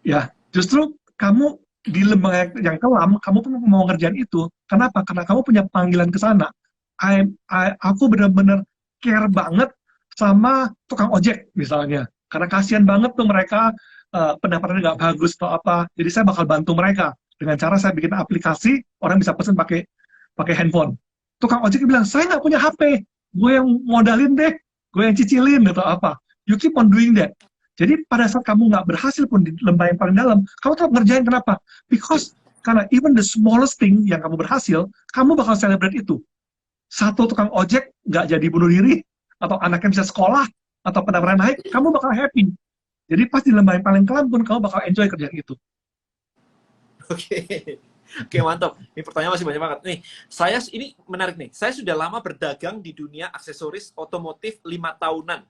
Ya, justru kamu di lembah yang kelam, kamu pun mau ngerjain itu. Kenapa? Karena kamu punya panggilan ke sana. Aku benar-benar care banget sama tukang ojek misalnya. Karena kasihan banget tuh mereka pendapatannya nggak bagus atau apa. Jadi saya bakal bantu mereka dengan cara saya bikin aplikasi, orang bisa pesen pakai handphone. Tukang ojek bilang, saya nggak punya HP, gue yang modalin deh, gue yang cicilin atau apa. You keep on doing that. Jadi pada saat kamu nggak berhasil pun di lembah yang paling dalam, kamu tetap ngerjain. Kenapa? Because karena even the smallest thing yang kamu berhasil, kamu bakal celebrate itu. Satu tukang ojek nggak jadi bunuh diri, atau anaknya bisa sekolah, atau pendapatan naik, kamu bakal happy. Jadi pas di lembah yang paling kelam pun kamu bakal enjoy kerjaan itu. Oke, mantap. Ini pertanyaan masih banyak banget. Nih, ini menarik nih. Saya sudah lama berdagang di dunia aksesoris otomotif 5 tahunan.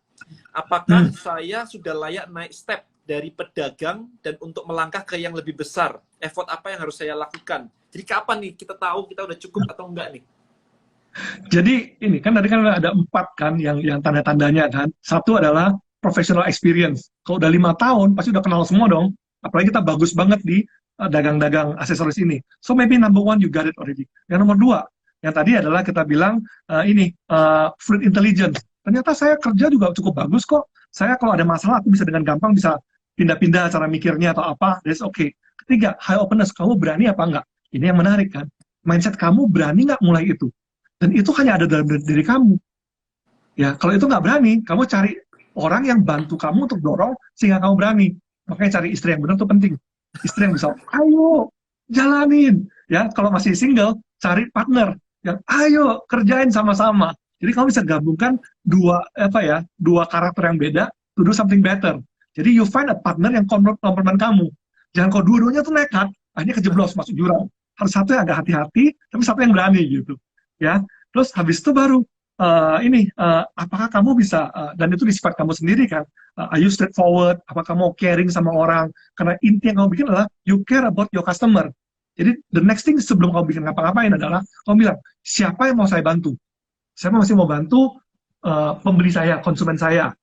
Apakah saya sudah layak naik step dari pedagang dan untuk melangkah ke yang lebih besar? Effort apa yang harus saya lakukan? Jadi kapan nih kita tahu kita udah cukup atau enggak nih? Jadi ini kan tadi kan ada 4 kan yang tanda-tandanya kan. Satu adalah professional experience. Kalau udah 5 tahun pasti udah kenal semua dong. Apalagi kita bagus banget di dagang-dagang aksesoris ini. So maybe number 1 you got it already. Yang nomor 2, yang tadi adalah kita bilang fluid intelligence. Ternyata saya kerja juga cukup bagus kok. Saya kalau ada masalah aku bisa dengan gampang bisa pindah-pindah cara mikirnya atau apa. That's okay. Ketiga, high openness. Kamu berani apa enggak? Ini yang menarik kan. Mindset kamu berani nggak mulai itu? Dan itu hanya ada dalam diri kamu. Ya, kalau itu nggak berani, kamu cari orang yang bantu kamu untuk dorong sehingga kamu berani. Makanya cari istri yang benar itu penting. Istri yang bisa, ayo jalanin. Ya, kalau masih single, cari partner yang ayo kerjain sama-sama. Jadi kamu bisa gabungkan dua karakter yang beda to do something better. Jadi you find a partner yang komplement kamu. Jangan kalau dua-duanya tuh nekat, akhirnya kejeblos masuk jurang. Harus satu yang agak hati-hati, tapi satu yang berani gitu. Ya, terus habis itu baru apakah kamu bisa dan itu di sifat kamu sendiri kan, are you straightforward, apakah kamu caring sama orang, karena inti yang kamu bikin adalah you care about your customer. Jadi the next thing sebelum kamu bikin ngapa-ngapain adalah kamu bilang siapa yang mau saya bantu, Saya masih mau bantu pembeli saya, konsumen saya.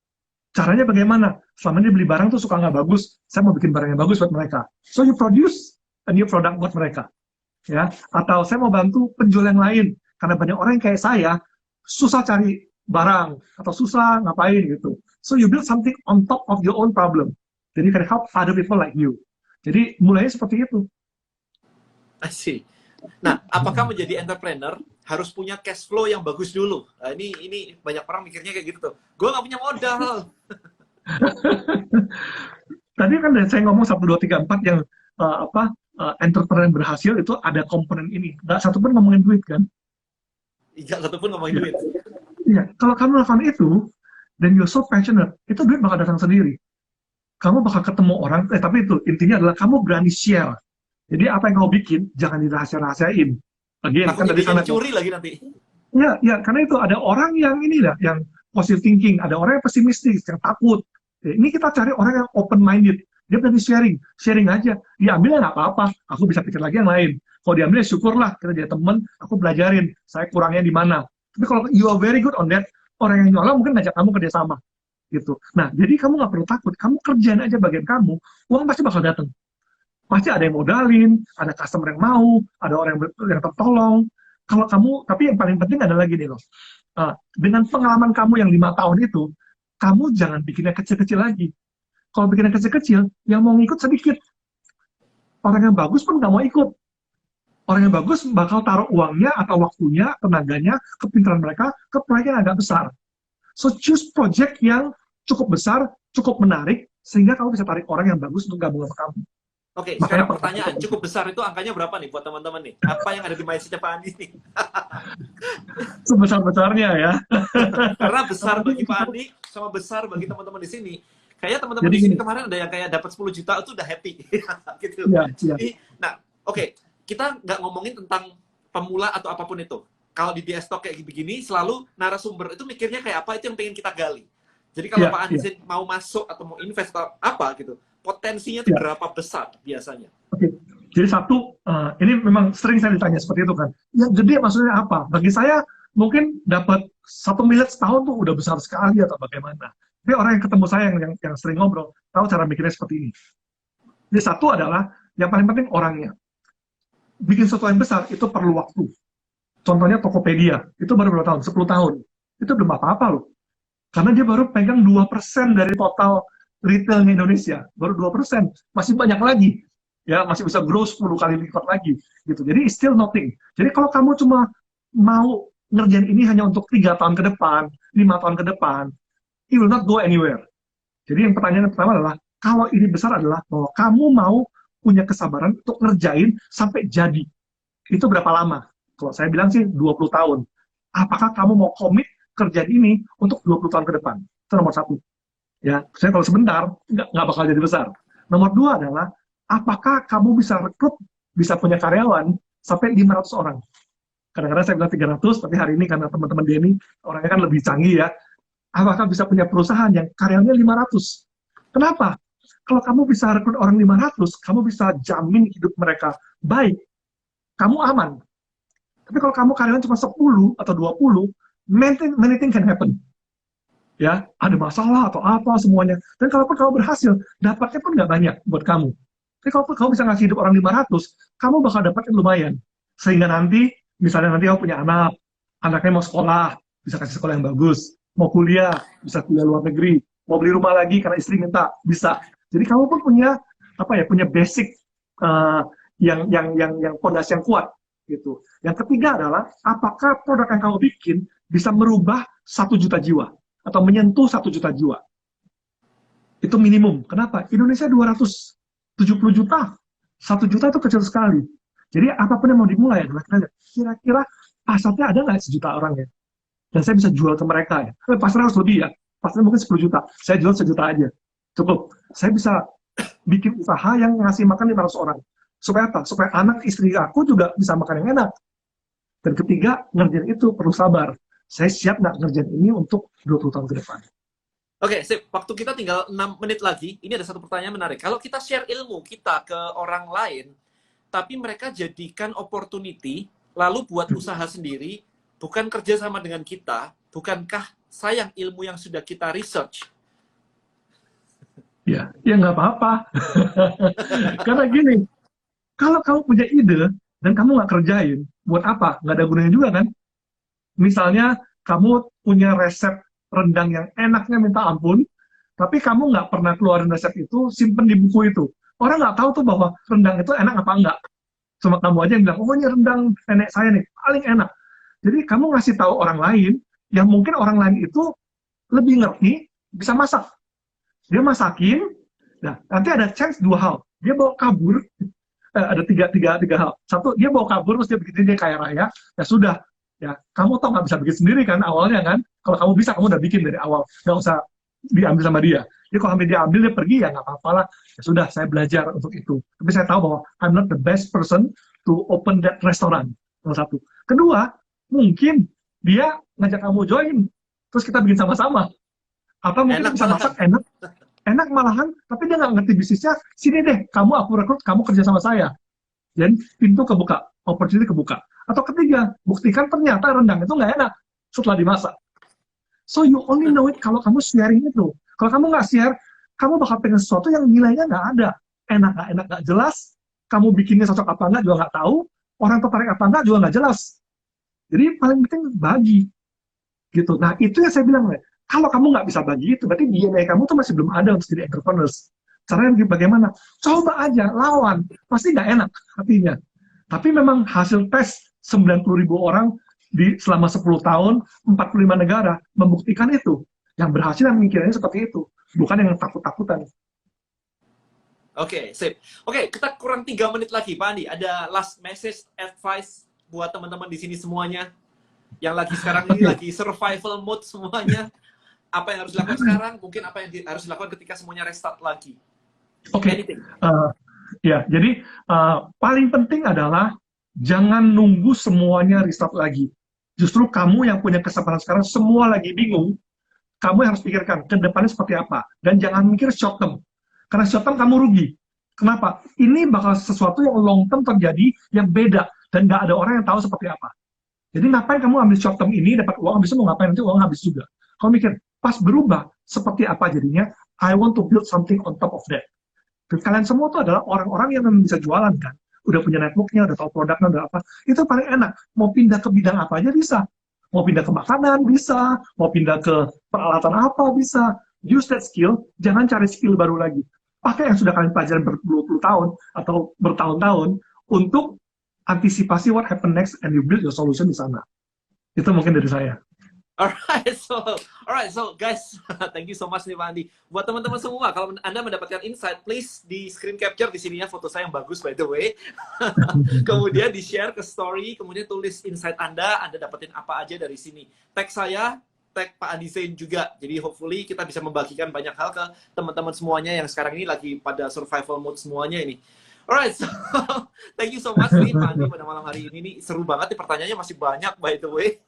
Caranya bagaimana? Selama ini beli barang tuh suka nggak bagus, saya mau bikin barang yang bagus buat mereka. So you produce a new product buat mereka, ya. Atau saya mau bantu penjual yang lain, karena banyak orang yang kayak saya susah cari barang atau susah ngapain gitu. So you build something on top of your own problem. Jadi you can help other people like you. Jadi mulainya seperti itu. I see. Nah, apakah menjadi entrepreneur harus punya cash flow yang bagus dulu? Nah, ini banyak orang mikirnya kayak gitu tuh. Gue nggak punya modal. Tadi kan saya ngomong 1, 2, 3, 4 yang entrepreneur yang berhasil itu ada komponen ini. Nggak satu pun ngomongin duit kan? Nggak satu pun ngomongin Ya. duit. Iya, kalau kamu lakukan itu, dan you're so passionate, itu duit bakal datang sendiri. Kamu bakal ketemu orang, tapi itu intinya adalah kamu berani share. Jadi apa yang kamu bikin, jangan dirahasia-rahasiain. Again, kan Takutnya tadi dia sana dicuri lagi nanti. ya, ya, karena itu ada orang yang ini lah, yang positive thinking, ada orang yang pesimistis, yang takut. Ya, ini kita cari orang yang open minded. Dia berani sharing, sharing aja. Diambil nggak apa-apa, aku bisa pikir lagi yang lain. Kalau diambil ya syukurlah, kita jadi teman, aku belajarin, saya kurangnya di mana. Tapi kalau you are very good on that, orang yang nyolong mungkin ngajak kamu kerjasama gitu. Nah, jadi kamu nggak perlu takut, kamu kerjain aja bagian kamu, uang pasti bakal datang. Pasti ada yang modalin, ada customer yang mau, ada orang yang tertolong. Kalau kamu, tapi yang paling penting adalah gini loh, dengan pengalaman kamu yang 5 tahun itu, kamu jangan bikinnya kecil-kecil lagi. Kalau bikinnya kecil-kecil, yang mau ngikut sedikit. Orang yang bagus pun nggak mau ikut. Orang yang bagus bakal taruh uangnya atau waktunya, tenaganya, kepintaran mereka ke proyek yang agak besar. So choose project yang cukup besar, cukup menarik, sehingga kamu bisa tarik orang yang bagus untuk gabung sama kamu. Oke, Makanya sekarang pertanyaan, cukup besar itu angkanya berapa nih buat teman-teman nih? Apa yang ada di mindset Pak Andi nih? sebesar-besarnya ya. Karena besar bagi Pak Andi, sama besar bagi teman-teman di sini. Kayak teman-teman Jadi di sini gini, kemarin ada yang kayak dapat 10 juta itu udah happy. Gitu. ya, ya. Jadi, nah, oke, kita nggak ngomongin tentang pemula atau apapun itu. Kalau di DS Talk kayak begini, selalu narasumber itu mikirnya kayak apa, itu yang pengen kita gali. Jadi kalau Ya, Pak Andi ya, mau masuk atau mau invest atau apa gitu, potensinya itu ya. berapa besar biasanya? Oke. Jadi satu, ini memang sering saya ditanya seperti itu kan. Yang gede maksudnya apa? Bagi saya mungkin dapat 1 miliar setahun tuh udah besar sekali atau bagaimana. Tapi orang yang ketemu saya yang sering ngobrol tahu cara mikirnya seperti ini. Jadi satu adalah yang paling penting orangnya. Bikin sesuatu yang besar itu perlu waktu. Contohnya Tokopedia, itu baru berapa tahun? 10 tahun. Itu belum apa-apa loh. Karena dia baru pegang 2% dari total retailnya Indonesia. Baru 2%. Masih banyak lagi. Ya, masih bisa grow 10 kali lipat lagi. Gitu. Jadi still nothing. Jadi kalau kamu cuma mau ngerjain ini hanya untuk 3 tahun ke depan, 5 tahun ke depan, it will not go anywhere. Jadi yang pertanyaan yang pertama adalah, kalau ini besar adalah bahwa kamu mau punya kesabaran untuk ngerjain sampai jadi. Itu berapa lama? Kalau saya bilang sih 20 tahun. Apakah kamu mau komit kerjaan ini untuk 20 tahun ke depan? Itu nomor satu. Ya, saya kalau sebentar, nggak bakal jadi besar. Nomor dua adalah, apakah kamu bisa rekrut, bisa punya karyawan sampai 500 orang? Kadang-kadang saya bilang 300, tapi hari ini karena teman-teman dia ini orangnya kan lebih canggih ya. Apakah bisa punya perusahaan yang karyawannya 500? Kenapa? Kalau kamu bisa rekrut orang 500, kamu bisa jamin hidup mereka baik, kamu aman. Tapi kalau kamu karyawan cuma 10 atau 20, many things can happen. Ya, ada masalah atau apa semuanya. Dan kalaupun kamu berhasil, dapatnya pun nggak banyak buat kamu. Tapi kalau kamu bisa ngasih hidup orang 500, kamu bakal dapatnya lumayan. Sehingga nanti, misalnya nanti kamu punya anak, anaknya mau sekolah, bisa kasih sekolah yang bagus. Mau kuliah, bisa kuliah luar negeri. Mau beli rumah lagi karena istri minta, bisa. Jadi kamu pun punya apa ya, punya basic uh, yang fondasi yang kuat gitu. Yang ketiga adalah apakah produk yang kamu bikin bisa merubah 1 juta jiwa atau menyentuh 1 juta jiwa. Itu minimum. Kenapa? Indonesia 270 juta. 1 juta itu kecil sekali. Jadi apapun yang mau dimulai adalah kira-kira pasarnya ada nggak 1 juta orang ya? Dan saya bisa jual ke mereka ya. Pasarnya harus lebih ya. Pasarnya mungkin 10 juta. Saya jual 1 juta aja. Cukup. Saya bisa bikin usaha yang ngasih makan 500 orang. Supaya apa? Supaya anak istri aku juga bisa makan yang enak. Dan ketiga, ngerjain itu perlu sabar. Saya siap nggak ngerjain ini untuk 20 tahun ke depan. Oke, sip. Waktu kita tinggal 6 menit lagi. Ini ada satu pertanyaan menarik. Kalau kita share ilmu kita ke orang lain, tapi mereka jadikan opportunity, lalu buat usaha sendiri, bukan kerja sama dengan kita, bukankah sayang ilmu yang sudah kita research? Ya, ya nggak apa-apa. Karena gini, kalau kamu punya ide dan kamu nggak kerjain, buat apa? Nggak ada gunanya juga kan? Misalnya kamu punya resep rendang yang enaknya minta ampun, tapi kamu nggak pernah keluarin resep itu, simpen di buku itu. Orang nggak tahu tuh bahwa rendang itu enak apa enggak. Cuma kamu aja yang bilang, oh ini rendang nenek saya nih, paling enak. Jadi kamu ngasih tahu orang lain, yang mungkin orang lain itu lebih ngerti, bisa masak. Dia masakin, nah nanti ada chance dua hal. Dia bawa kabur, ada tiga hal. Satu, dia bawa kabur, terus dia bikin dia kaya raya, ya sudah. Ya, kamu tau nggak bisa bikin sendiri kan awalnya kan? Kalau kamu bisa, kamu udah bikin dari awal. Nggak usah diambil sama dia. Jadi kalau dia ambil, dia pergi, ya nggak apa-apa lah. Ya sudah, saya belajar untuk itu. Tapi saya tahu bahwa I'm not the best person to open that restaurant. Nomor satu. Kedua, mungkin dia ngajak kamu join. Terus kita bikin sama-sama. Atau mungkin Enak bisa malahan. masak enak. Enak malahan, tapi dia nggak ngerti bisnisnya. Sini deh, kamu aku rekrut, kamu kerja sama saya. Dan pintu kebuka, opportunity kebuka. Atau ketiga, buktikan ternyata rendang itu nggak enak setelah dimasak. So you only know it kalau kamu sharing itu. Kalau kamu nggak share, kamu bakal pengen sesuatu yang nilainya nggak ada. Enak nggak jelas. Kamu bikinnya cocok apa nggak juga nggak tahu. Orang tertarik apa nggak juga nggak jelas. Jadi paling penting bagi. Gitu. Nah itu yang saya bilang, kalau kamu nggak bisa bagi itu, berarti DNA kamu tuh masih belum ada untuk jadi entrepreneurs. Caranya bagaimana? Coba aja, lawan. Pasti nggak enak hatinya. Tapi memang hasil tes 90.000 orang selama 10 tahun, 45 negara, membuktikan itu. Yang berhasil yang mikirnya seperti itu. Bukan yang takut-takutan. Oke, sip. Oke, kita kurang 3 menit lagi, Pak Andi. Ada last message, advice buat teman-teman di sini semuanya. Yang lagi sekarang ini lagi survival mode semuanya. Apa yang harus dilakukan sekarang? Mungkin apa yang harus dilakukan ketika semuanya restart lagi. Oke. Ya, jadi paling penting adalah jangan nunggu semuanya restart lagi. Justru kamu yang punya kesempatan sekarang, semua lagi bingung, kamu yang harus pikirkan ke depannya seperti apa. Dan jangan mikir short term. Karena short term kamu rugi. Kenapa? Ini bakal sesuatu yang long term terjadi, yang beda. Dan nggak ada orang yang tahu seperti apa. Jadi ngapain kamu ambil short term ini, dapat uang, habis itu mau ngapain, nanti uang habis juga. Kamu mikir, pas berubah, seperti apa jadinya, I want to build something on top of that. Kalian semua tuh adalah orang-orang yang memang bisa jualan kan. Udah punya networknya, udah tahu produknya, udah apa. Itu paling enak. Mau pindah ke bidang apa aja bisa. Mau pindah ke makanan bisa. Mau pindah ke peralatan apa bisa. Use that skill. Jangan cari skill baru lagi. Pakai yang sudah kalian pelajari berpuluh-puluh tahun atau bertahun-tahun untuk antisipasi what happen next and you build your solution di sana. Itu mungkin dari saya. Alright, so guys, thank you so much nih Pak Andi. Buat teman-teman semua, kalau Anda mendapatkan insight, please di screen capture di sininya foto saya yang bagus by the way. Kemudian di-share ke story, kemudian tulis insight Anda dapetin apa aja dari sini. Tag saya, tag Pak Andi Zain juga. Jadi hopefully kita bisa membagikan banyak hal ke teman-teman semuanya yang sekarang ini lagi pada survival mode semuanya ini. Alright, so thank you so much nih Pak Andi pada malam hari ini nih. Seru banget nih, pertanyaannya masih banyak by the way.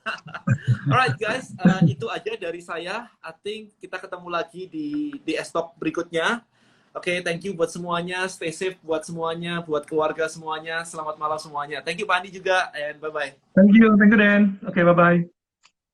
Alright guys, itu aja dari saya. I think kita ketemu lagi di S-Talk berikutnya. Oke, thank you buat semuanya. Stay safe buat semuanya, buat keluarga semuanya. Selamat malam semuanya. Thank you Pak Andi juga, and bye-bye. Thank you Dan. Oke, bye-bye.